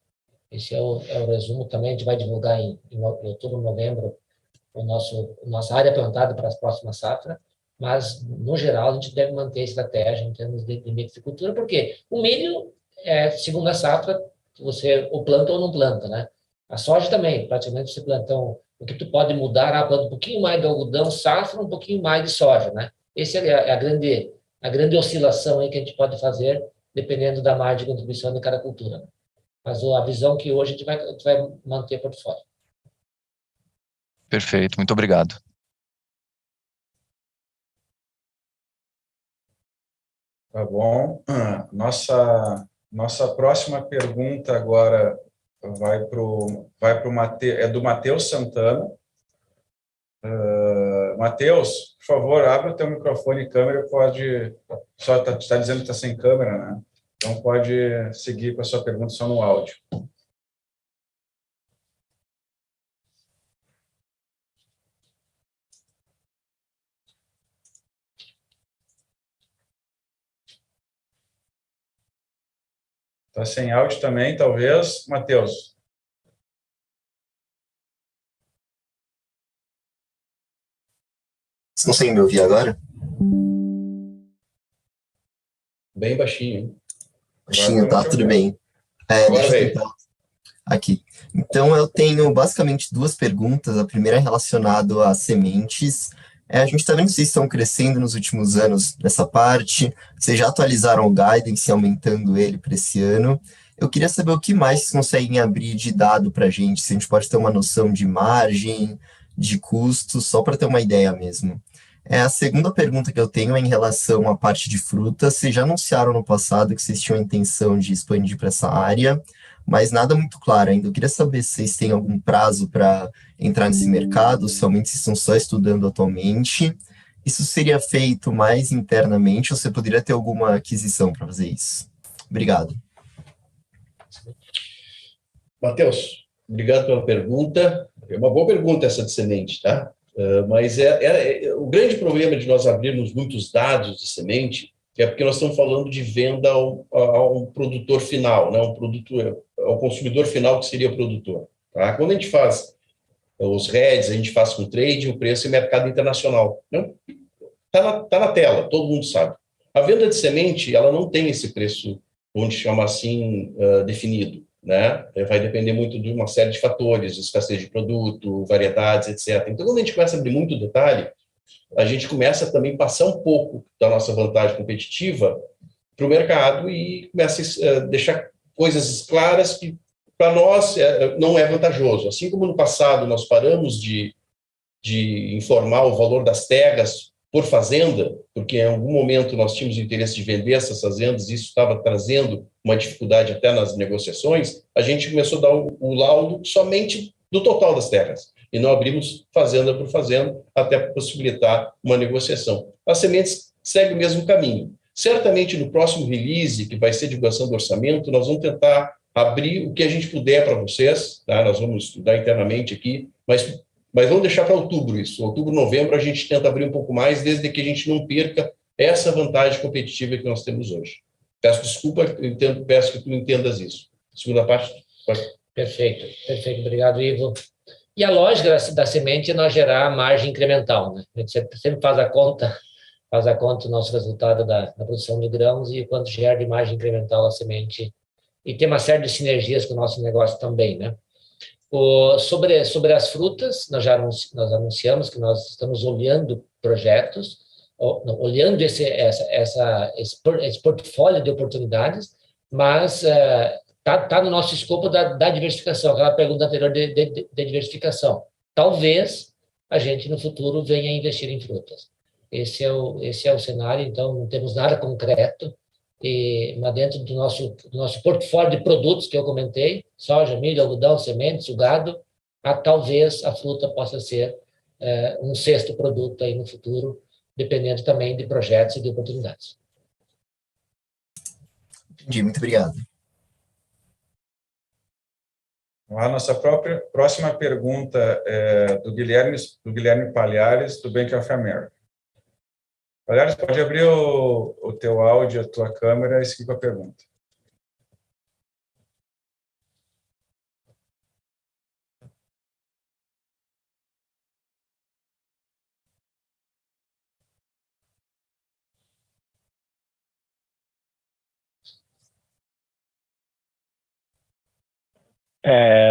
Esse é o resumo também. A gente vai divulgar em outubro, novembro, nossa área plantada para as próximas safras, mas, no geral, a gente deve manter a estratégia em termos de mix de cultura, porque o milho é segunda safra, você ou planta ou não planta, né? A soja também, praticamente você planta. O que tu pode mudar, planta um pouquinho mais de algodão, safra, um pouquinho mais de soja, né? Essa é a grande oscilação aí que a gente pode fazer, dependendo da margem de contribuição de cada cultura, né? Mas a visão que hoje a gente vai manter portfólio. Perfeito, muito obrigado. Tá bom. Nossa próxima pergunta agora vai pro Mateus, é do Matheus Santana. Matheus, por favor, abre o teu microfone e câmera, só está dizendo que está sem câmera, né? Então pode seguir com a sua pergunta só no áudio. Está sem áudio também, talvez. Matheus. Vocês conseguem me ouvir agora? Bem baixinho, hein? Baixinho, tá, tudo bem. Agora Deixa eu veio. tentar aqui. Então, eu tenho basicamente duas perguntas. A primeira é relacionada a sementes. A gente está vendo que vocês estão crescendo nos últimos anos nessa parte. Vocês já atualizaram o guidance, aumentando ele para esse ano. Eu queria saber o que mais vocês conseguem abrir de dado para a gente, se a gente pode ter uma noção de margem, de custos, só para ter uma ideia mesmo. A segunda pergunta que eu tenho é em relação à parte de frutas. Vocês já anunciaram no passado que vocês tinham a intenção de expandir para essa área, mas nada muito claro ainda. Eu queria saber se vocês têm algum prazo para entrar nesse mercado, se realmente vocês estão só estudando atualmente. Isso seria feito mais internamente ou você poderia ter alguma aquisição para fazer isso? Obrigado. Matheus, obrigado pela pergunta. É uma boa pergunta essa de semente, tá? Mas o grande problema de nós abrirmos muitos dados de semente é porque nós estamos falando de venda ao produtor final, né? Ao consumidor final, que seria o produtor. Tá? Quando a gente faz os REDs, a gente faz com trade, o preço é mercado internacional. Tá na tela, todo mundo sabe. A venda de semente, ela não tem esse preço, vamos chamar assim, definido. Né? Vai depender muito de uma série de fatores, escassez de produto, variedades, etc. Então, quando a gente começa a abrir muito detalhe, a gente começa também a passar um pouco da nossa vantagem competitiva para o mercado e começa a deixar coisas claras que, para nós, não é vantajoso. Assim como no passado nós paramos de informar o valor das terras por fazenda, porque em algum momento nós tínhamos o interesse de vender essas fazendas e isso estava trazendo uma dificuldade até nas negociações, a gente começou a dar o laudo somente do total das terras, e não abrimos fazenda por fazenda, até para possibilitar uma negociação. As sementes seguem o mesmo caminho. Certamente, no próximo release, que vai ser divulgação do orçamento, nós vamos tentar abrir o que a gente puder para vocês, tá? Nós vamos estudar internamente aqui, mas vamos deixar para outubro isso. Outubro, novembro, a gente tenta abrir um pouco mais, desde que a gente não perca essa vantagem competitiva que nós temos hoje. Peço desculpa, peço que tu entendas isso. Segunda parte. Perfeito, obrigado, Ivo. E a lógica da semente é nós gerar margem incremental, né? A gente sempre faz a conta do nosso resultado da produção de grãos e quanto gera de margem incremental a semente. E tem uma série de sinergias com o nosso negócio também, né? Sobre as frutas, nós anunciamos que nós estamos olhando projetos, olhando esse portfólio de oportunidades, mas tá no nosso escopo da diversificação, aquela pergunta anterior de diversificação. Talvez a gente, no futuro, venha investir em frutas. Esse é o cenário, então não temos nada concreto, mas dentro do nosso portfólio de produtos que eu comentei, soja, milho, algodão, sementes, o gado, talvez a fruta possa ser um sexto produto aí no futuro, dependendo também de projetos e de oportunidades. Entendi, muito obrigado. A nossa próxima pergunta é do Guilherme Palhares, do Bank of America. Palhares, pode abrir o teu áudio, a tua câmera e seguir com a pergunta.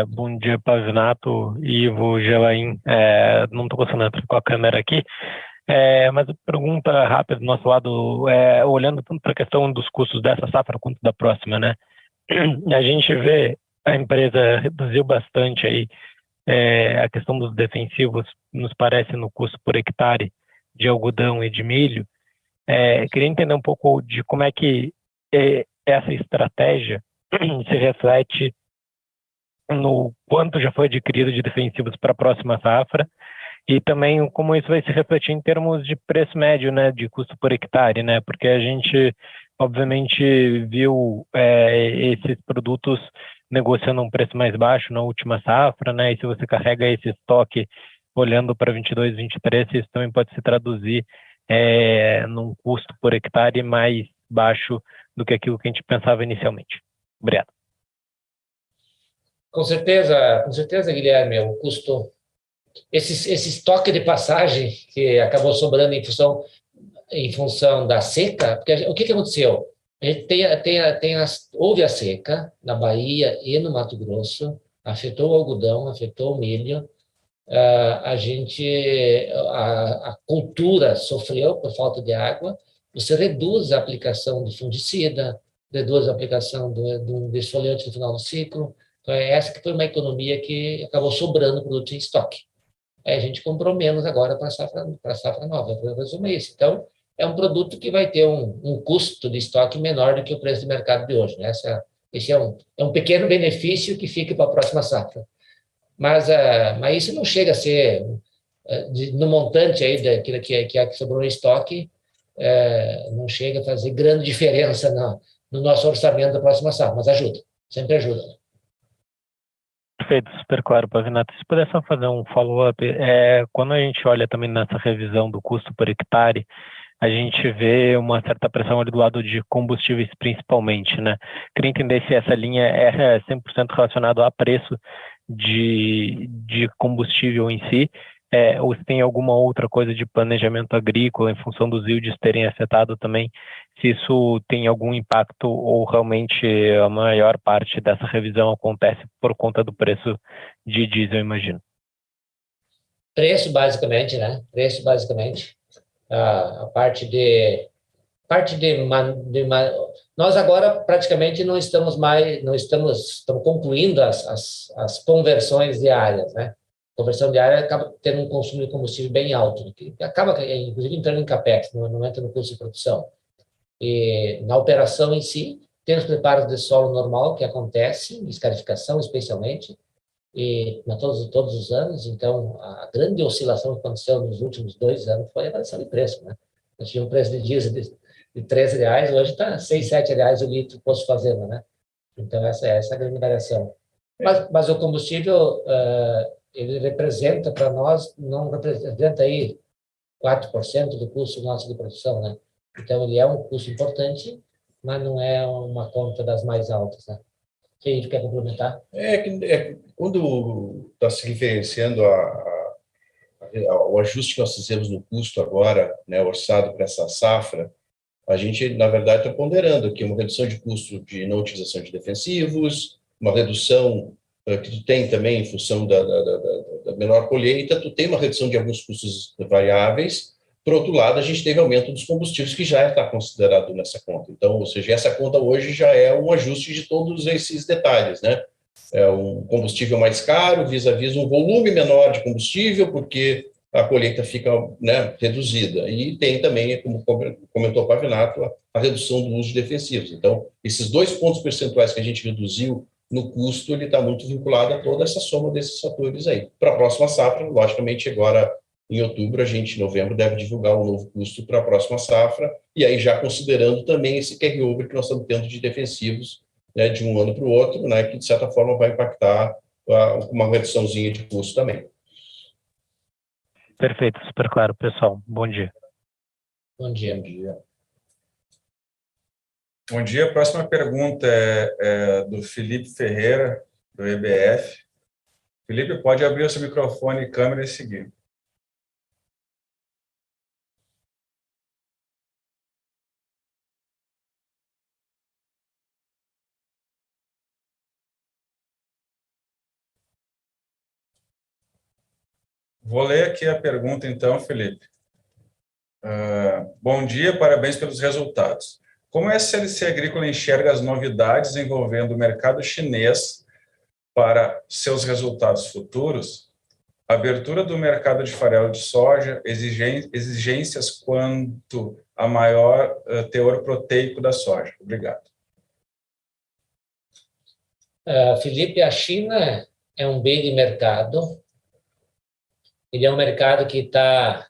Bom dia, Pavinato, Ivo, Gelain. Não estou conseguindo entrar com a câmera aqui, mas a pergunta rápida do nosso lado, olhando tanto para a questão dos custos dessa safra quanto da próxima, né? A gente vê a empresa reduziu bastante aí a questão dos defensivos, nos parece, no custo por hectare de algodão e de milho. Queria entender um pouco de como é que essa estratégia se reflete no quanto já foi adquirido de defensivos para a próxima safra e também como isso vai se refletir em termos de preço médio, né, de custo por hectare, né, porque a gente obviamente viu esses produtos negociando um preço mais baixo na última safra, né, e se você carrega esse estoque olhando para 22, 23, isso também pode se traduzir num custo por hectare mais baixo do que aquilo que a gente pensava inicialmente. Obrigado. Com certeza, Guilherme, o custo, esse estoque de passagem que acabou sobrando em função da seca, porque o que aconteceu? A gente houve a seca na Bahia e no Mato Grosso, afetou o algodão, afetou o milho, a cultura sofreu por falta de água. Você reduz a aplicação de fungicida, reduz a aplicação do desfoliante no final do ciclo. Então, essa que foi uma economia que acabou sobrando produto em estoque. Aí a gente comprou menos agora para a safra nova, para resumir isso. Então, é um produto que vai ter um custo de estoque menor do que o preço de mercado de hoje, né? Esse é um pequeno benefício que fica para a próxima safra. Mas isso não chega a ser, no montante aí daquilo que sobrou em estoque, não chega a fazer grande diferença no nosso orçamento da próxima safra, mas ajuda, sempre ajuda. Perfeito, super claro, Pavinato. Se puder só fazer um follow-up, quando a gente olha também nessa revisão do custo por hectare, a gente vê uma certa pressão ali do lado de combustíveis principalmente, né? Queria entender se essa linha é 100% relacionada a preço de combustível em si, ou se tem alguma outra coisa de planejamento agrícola em função dos yields terem afetado também, se isso tem algum impacto ou realmente a maior parte dessa revisão acontece por conta do preço de diesel, imagino. Preço, basicamente, né? Preço, basicamente. A parte de nós agora praticamente estamos concluindo as conversões diárias, né? A conversão diária acaba tendo um consumo de combustível bem alto, que acaba, inclusive, entrando em capex, não entra no custo de produção. E na operação em si, tem os preparos de solo normal que acontece, escarificação especialmente, e todos os anos. Então, a grande oscilação que aconteceu nos últimos 2 anos foi a variação de preço, né? Nós tínhamos um preço de diesel de R$13, hoje está R$6, R$7 o litro posto fazenda, né? Então, essa é a grande variação. Mas o combustível, ele representa para nós, não representa aí 4% do custo nosso de produção, né? Então, ele é um custo importante, mas não é uma conta das mais altas, né? Você quer complementar? Quando está se referenciando ao ajuste que nós fizemos no custo agora, né, orçado para essa safra, a gente, na verdade, está ponderando aqui uma redução de custo de não utilização de defensivos, uma redução que tu tem também em função da menor colheita, tu tem uma redução de alguns custos variáveis. Por outro lado, a gente teve aumento dos combustíveis, que já está considerado nessa conta. Então, ou seja, essa conta hoje já é um ajuste de todos esses detalhes, né? É um combustível mais caro, vis-à-vis um volume menor de combustível, porque a colheita fica, né, reduzida. E tem também, como comentou o Pavinato, a redução do uso de defensivos. Então, esses 2 pontos percentuais que a gente reduziu no custo, ele está muito vinculado a toda essa soma desses fatores aí. Para a próxima safra, logicamente, agora em outubro, em novembro, deve divulgar um novo custo para a próxima safra, e aí já considerando também esse carry-over que nós estamos tendo de defensivos, né, de um ano para o outro, né, que de certa forma vai impactar uma reduçãozinha de custo também. Perfeito, super claro, pessoal. Bom dia. Bom dia. Bom dia. Bom dia. A próxima pergunta é do Felipe Ferreira, do EBF. Felipe, pode abrir o seu microfone e câmera e seguir. Vou ler aqui a pergunta, então, Felipe. Bom dia, parabéns pelos resultados. Como a SLC Agrícola enxerga as novidades envolvendo o mercado chinês para seus resultados futuros? Abertura do mercado de farelo de soja, exigências quanto a maior teor proteico da soja. Obrigado. Felipe, a China é um big mercado. Ele é um mercado que está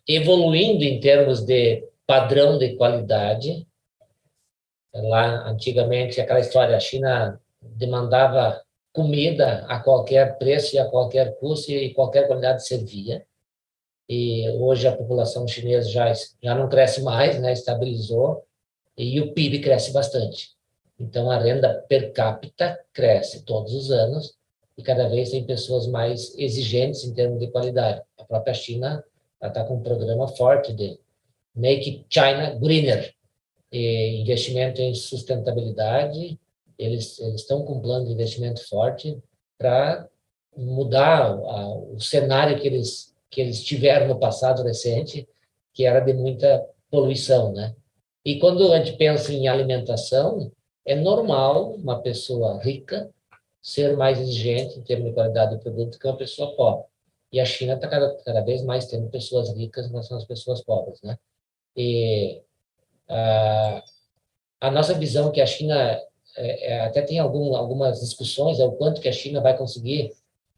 evoluindo em termos de padrão de qualidade. Lá, antigamente, aquela história, a China demandava comida a qualquer preço e a qualquer custo e qualquer qualidade servia. E hoje a população chinesa já não cresce mais, né, estabilizou, e o PIB cresce bastante. Então, a renda per capita cresce todos os anos e cada vez tem pessoas mais exigentes em termos de qualidade. A própria China está com um programa forte de Make China Greener, e investimento em sustentabilidade. Eles estão com um plano de investimento forte para mudar o cenário que eles tiveram no passado recente, que era de muita poluição, né? E quando a gente pensa em alimentação, é normal uma pessoa rica ser mais exigente em termos de qualidade do produto que uma pessoa pobre. E a China está cada vez mais tendo pessoas ricas em relação às pessoas pobres, né? E a nossa visão que a China até tem algumas discussões o quanto que a China vai conseguir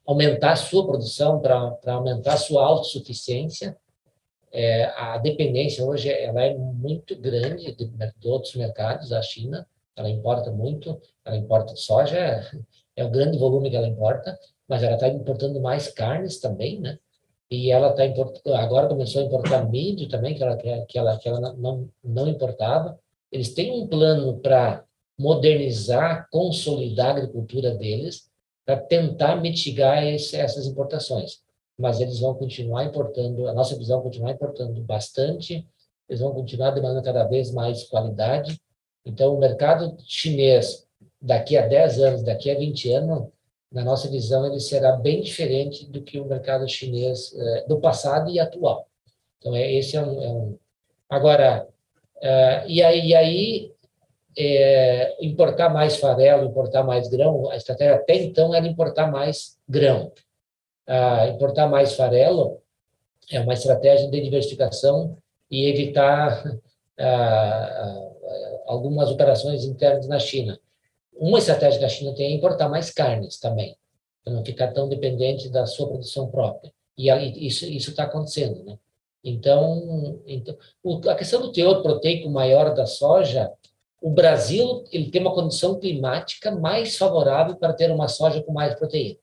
aumentar a sua produção para aumentar a sua autossuficiência. A dependência hoje ela é muito grande de outros mercados. A China, ela importa muito, ela importa soja, é o grande volume que ela importa, mas ela está importando mais carnes também, né? E ela está importando, agora começou a importar milho também, que ela não importava. Eles têm um plano para modernizar, consolidar a agricultura deles, para tentar mitigar essas importações. Mas eles vão continuar importando, a nossa visão é continuar importando bastante, eles vão continuar demandando cada vez mais qualidade. Então, o mercado chinês, daqui a 10 anos, daqui a 20 anos, na nossa visão, ele será bem diferente do que o mercado chinês do passado e atual. Então, esse é um... Agora, e aí importar mais farelo, importar mais grão, a estratégia até então era importar mais grão. Importar mais farelo é uma estratégia de diversificação e evitar algumas operações internas na China. Uma estratégia que a China tem é importar mais carnes também, para não ficar tão dependente da sua produção própria. E isso está acontecendo, né? Então, a questão do teor proteico maior da soja, o Brasil ele tem uma condição climática mais favorável para ter uma soja com mais proteína.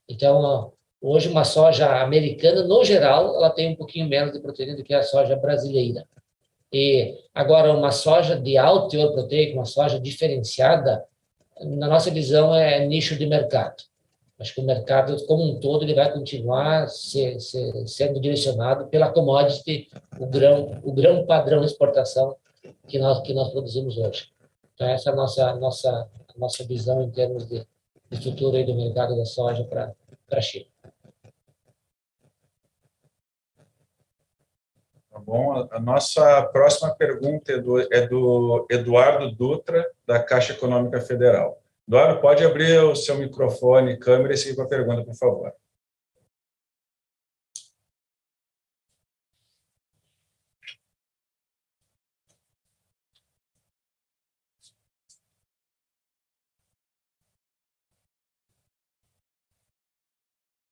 Então, hoje, uma soja americana, no geral, ela tem um pouquinho menos de proteína do que a soja brasileira. E agora, uma soja de alto teor proteico, uma soja diferenciada, na nossa visão, é nicho de mercado. Acho que o mercado, como um todo, ele vai continuar sendo direcionado pela commodity, o grão padrão de exportação que nós produzimos hoje. Então, essa é a nossa visão em termos de futuro aí do mercado da soja para a China. Tá bom. A nossa próxima pergunta é do Eduardo Dutra, da Caixa Econômica Federal. Eduardo, pode abrir o seu microfone e câmera e seguir com a pergunta, por favor.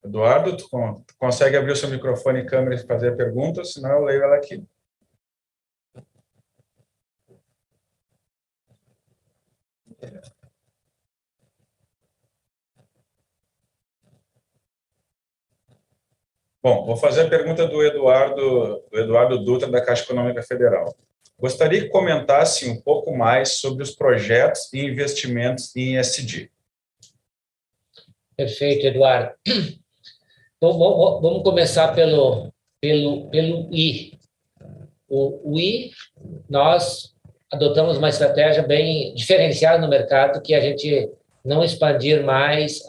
Eduardo, tu consegue abrir o seu microfone e câmera e fazer a pergunta, senão eu leio ela aqui. Bom, vou fazer a pergunta do Eduardo Dutra, da Caixa Econômica Federal. Gostaria que comentasse um pouco mais sobre os projetos e investimentos em ESG. Perfeito, Eduardo. Então, vamos começar pelo I. O I, nós adotamos uma estratégia bem diferenciada no mercado, que a gente não expandir mais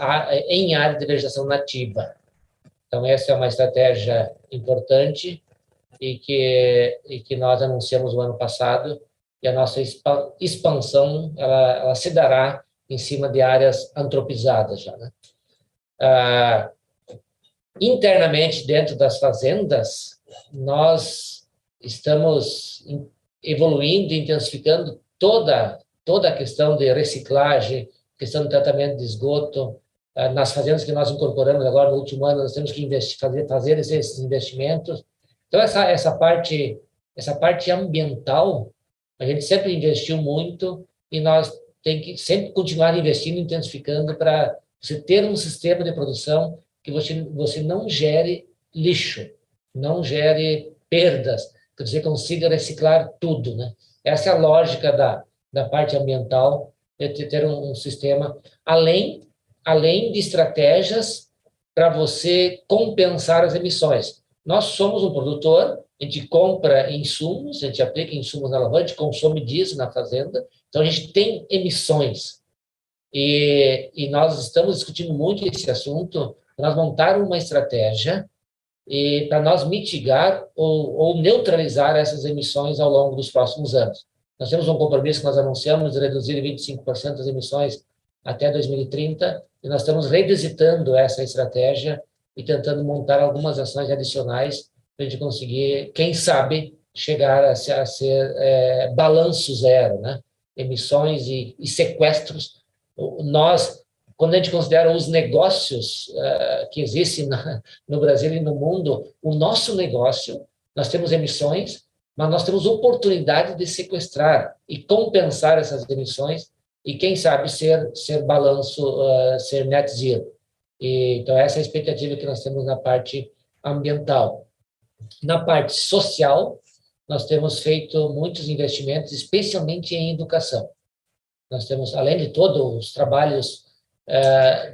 em área de vegetação nativa. Então, essa é uma estratégia importante e que nós anunciamos o ano passado, e a nossa expansão ela se dará em cima de áreas antropizadas já, né? Internamente, dentro das fazendas, nós estamos evoluindo, intensificando toda a questão de reciclagem, questão de tratamento de esgoto. Nas fazendas que nós incorporamos agora no último ano, nós temos que fazer esses investimentos. Então, essa parte ambiental, a gente sempre investiu muito e nós temos que sempre continuar investindo, intensificando para você ter um sistema de produção que você não gere lixo, não gere perdas, que você consiga reciclar tudo, né? Essa é a lógica da parte ambiental de ter um sistema, além de estratégias para você compensar as emissões. Nós somos um produtor, a gente compra insumos, a gente aplica insumos na lavoura, a gente consome diesel na fazenda, então a gente tem emissões. E nós estamos discutindo muito esse assunto, para nós montar uma estratégia e para nós mitigar ou neutralizar essas emissões ao longo dos próximos anos. Nós temos um compromisso que nós anunciamos de reduzir 25% as emissões até 2030, e nós estamos revisitando essa estratégia e tentando montar algumas ações adicionais para a gente conseguir, quem sabe, chegar a ser balanço zero, né? Emissões e sequestros. Nós, quando a gente considera os negócios que existem no Brasil e no mundo, o nosso negócio, nós temos emissões, mas nós temos oportunidade de sequestrar e compensar essas emissões e, quem sabe, ser balanço, ser net zero. Então, essa é a expectativa que nós temos na parte ambiental. Na parte social, nós temos feito muitos investimentos, especialmente em educação. Nós temos, além de todos os trabalhos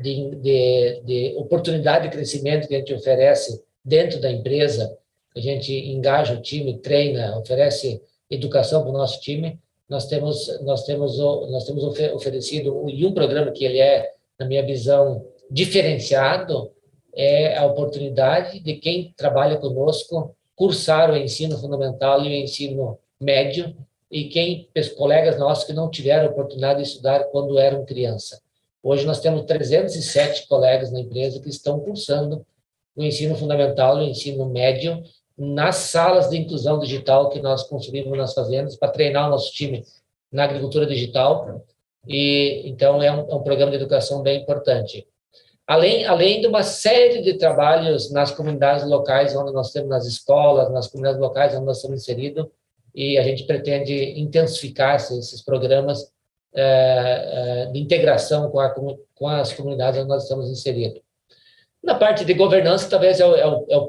de oportunidade de crescimento que a gente oferece dentro da empresa, a gente engaja o time, treina, oferece educação para o nosso time, nós temos oferecido, e um programa que ele é, na minha visão, diferenciado, é a oportunidade de quem trabalha conosco cursar o ensino fundamental e o ensino médio, e colegas nossos que não tiveram a oportunidade de estudar quando eram criança. Hoje nós temos 307 colegas na empresa que estão cursando o ensino fundamental e o ensino médio nas salas de inclusão digital que nós construímos nas fazendas para treinar o nosso time na agricultura digital. E então é um programa de educação bem importante. Além de uma série de trabalhos nas comunidades locais, onde nós temos nas escolas, nas comunidades locais onde nós estamos inseridos, e a gente pretende intensificar esses programas de integração com as comunidades onde nós estamos inseridos. Na parte de governança, talvez é o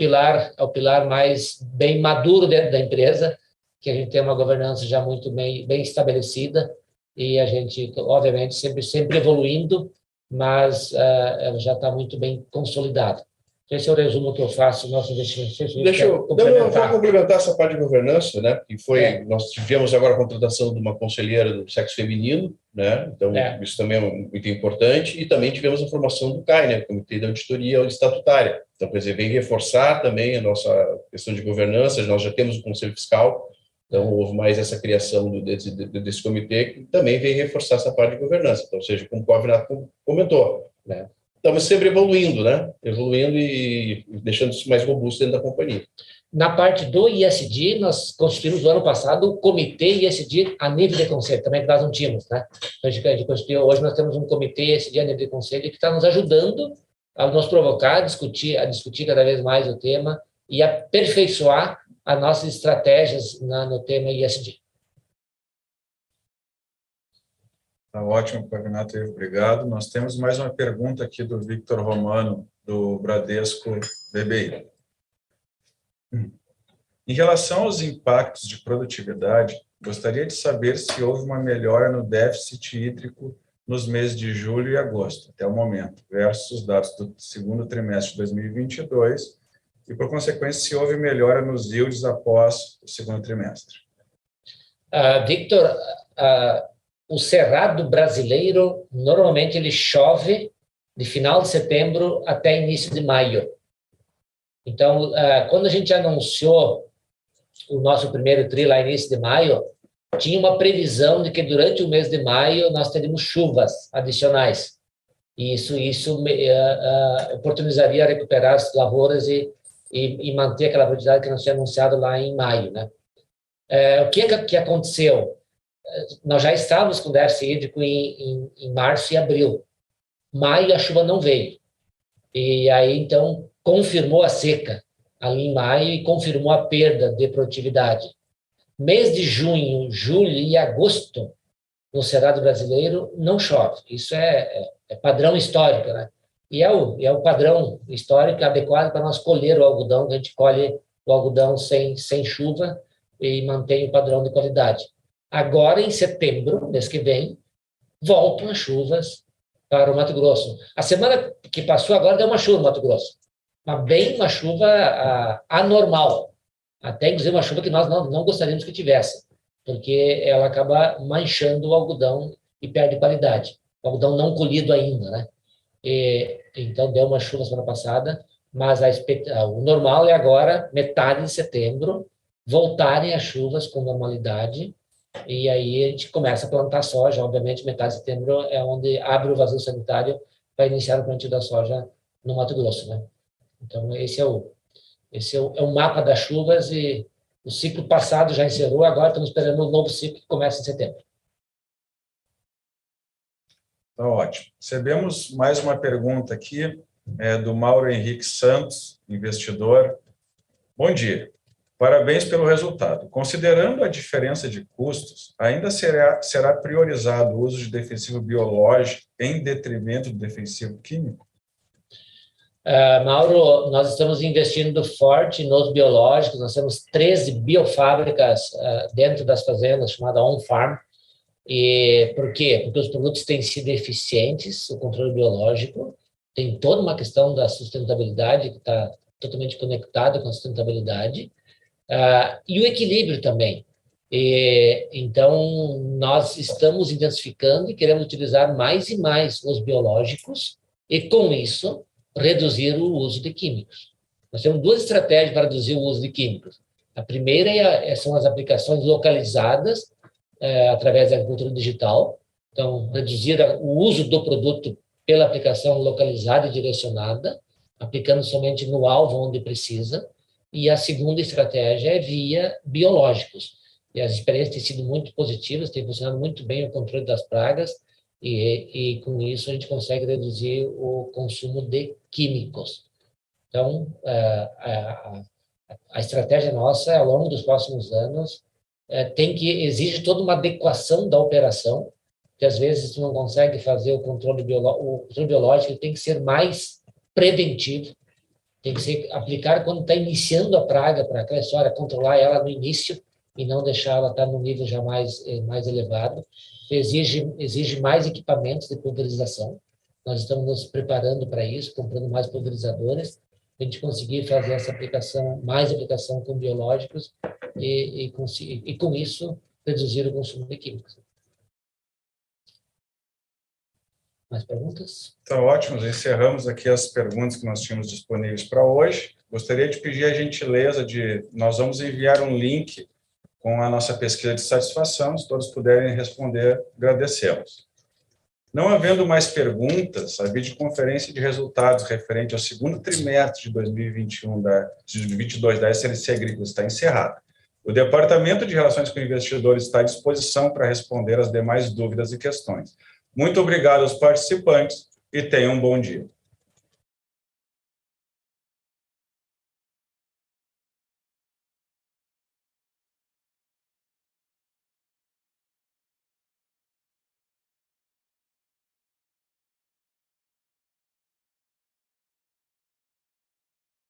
pilar mais bem maduro dentro da empresa, que a gente tem uma governança já muito bem estabelecida, e a gente, obviamente, sempre evoluindo, mas ela já está muito bem consolidada. Esse é o resumo que eu faço do nosso investimento. Deixa eu complementar essa parte de governança, né? Que nós tivemos agora a contratação de uma conselheira do sexo feminino, né? Então, isso também é muito importante. E também tivemos a formação do CAI, né? Comitê de Auditoria Estatutária. Então, quer dizer, vem reforçar também a nossa questão de governança. Nós já temos o Conselho Fiscal, então houve mais essa criação desse comitê, que também vem reforçar essa parte de governança. Então, ou seja, como o Pavinato comentou, né? Estamos sempre evoluindo, né? Evoluindo e deixando isso mais robusto dentro da companhia. Na parte do ISD, nós constituímos no ano passado o comitê ISD a nível de conselho, também que nós não tínhamos, né? Então, a gente constituiu, hoje nós temos um comitê ISD a nível de conselho que está nos ajudando a nos provocar, a discutir cada vez mais o tema e aperfeiçoar as nossas estratégias no tema ISD. Tá ótimo, Pavinato, obrigado. Nós temos mais uma pergunta aqui do Victor Romano, do Bradesco BBI. Em relação aos impactos de produtividade, gostaria de saber se houve uma melhora no déficit hídrico nos meses de julho e agosto, até o momento, versus os dados do segundo trimestre de 2022, e, por consequência, se houve melhora nos yields após o segundo trimestre. Victor, o cerrado brasileiro, normalmente ele chove de final de setembro até início de maio. Então, quando a gente anunciou o nosso primeiro TRI lá início de maio, tinha uma previsão de que durante o mês de maio nós teríamos chuvas adicionais. E isso oportunizaria recuperar as lavouras e manter aquela produtividade que nós tínhamos anunciado lá em maio, né? O que aconteceu? Nós já estávamos com déficit hídrico em março e abril. Maio a chuva não veio. E aí, então, confirmou a seca ali em maio e confirmou a perda de produtividade. Mês de junho, julho e agosto, no Cerrado brasileiro, não chove. Isso é padrão histórico, né? E é o padrão histórico adequado para nós colher o algodão, que a gente colhe o algodão sem chuva e mantém o padrão de qualidade. Agora, em setembro, mês que vem, voltam as chuvas para o Mato Grosso. A semana que passou agora deu uma chuva no Mato Grosso, mas bem uma chuva anormal, até inclusive uma chuva que nós não gostaríamos que tivesse, porque ela acaba manchando o algodão e perde qualidade. O algodão não colhido ainda, né? Então, deu uma chuva semana passada, mas o normal é agora, metade de setembro, voltarem as chuvas com normalidade, e aí a gente começa a plantar soja. Obviamente, metade de setembro é onde abre o vazio sanitário para iniciar o plantio da soja no Mato Grosso, né? Então, esse é o mapa das chuvas, e o ciclo passado já encerrou, agora estamos esperando um novo ciclo que começa em setembro. Tá ótimo. Recebemos mais uma pergunta aqui, do Mauro Henrique Santos, investidor. Bom dia. Parabéns pelo resultado. Considerando a diferença de custos, ainda será priorizado o uso de defensivo biológico em detrimento do defensivo químico? Mauro, nós estamos investindo forte nos biológicos. Nós temos 13 biofábricas dentro das fazendas, chamada on-farm. E por quê? Porque os produtos têm sido eficientes, o controle biológico, tem toda uma questão da sustentabilidade que está totalmente conectada com a sustentabilidade, e o equilíbrio também. Então, nós estamos intensificando e queremos utilizar mais e mais os biológicos e, com isso, reduzir o uso de químicos. Nós temos duas estratégias para reduzir o uso de químicos. A primeira são as aplicações localizadas, através da agricultura digital. Então, reduzir o uso do produto pela aplicação localizada e direcionada, aplicando somente no alvo onde precisa. E a segunda estratégia é via biológicos. E as experiências têm sido muito positivas, tem funcionado muito bem o controle das pragas, e com isso a gente consegue reduzir o consumo de químicos. Então, a estratégia nossa, ao longo dos próximos anos, exige toda uma adequação da operação, que às vezes tu não consegue fazer o controle biológico, tem que ser mais preventivo, tem que ser aplicar quando está iniciando a praga, para aquela história, controlar ela no início e não deixar ela estar no nível já mais elevado. Exige mais equipamentos de pulverização. Nós estamos nos preparando para isso, comprando mais pulverizadores, para a gente conseguir fazer essa mais aplicação com biológicos e com isso reduzir o consumo de químicos. Mais perguntas? Tá ótimo, encerramos aqui as perguntas que nós tínhamos disponíveis para hoje. Gostaria de pedir a gentileza nós vamos enviar um link com a nossa pesquisa de satisfação, se todos puderem responder, agradecemos. Não havendo mais perguntas, a videoconferência de resultados referente ao segundo trimestre de 2022 da SLC Agrícola está encerrada. O Departamento de Relações com Investidores está à disposição para responder as demais dúvidas e questões. Muito obrigado aos participantes e tenham um bom dia.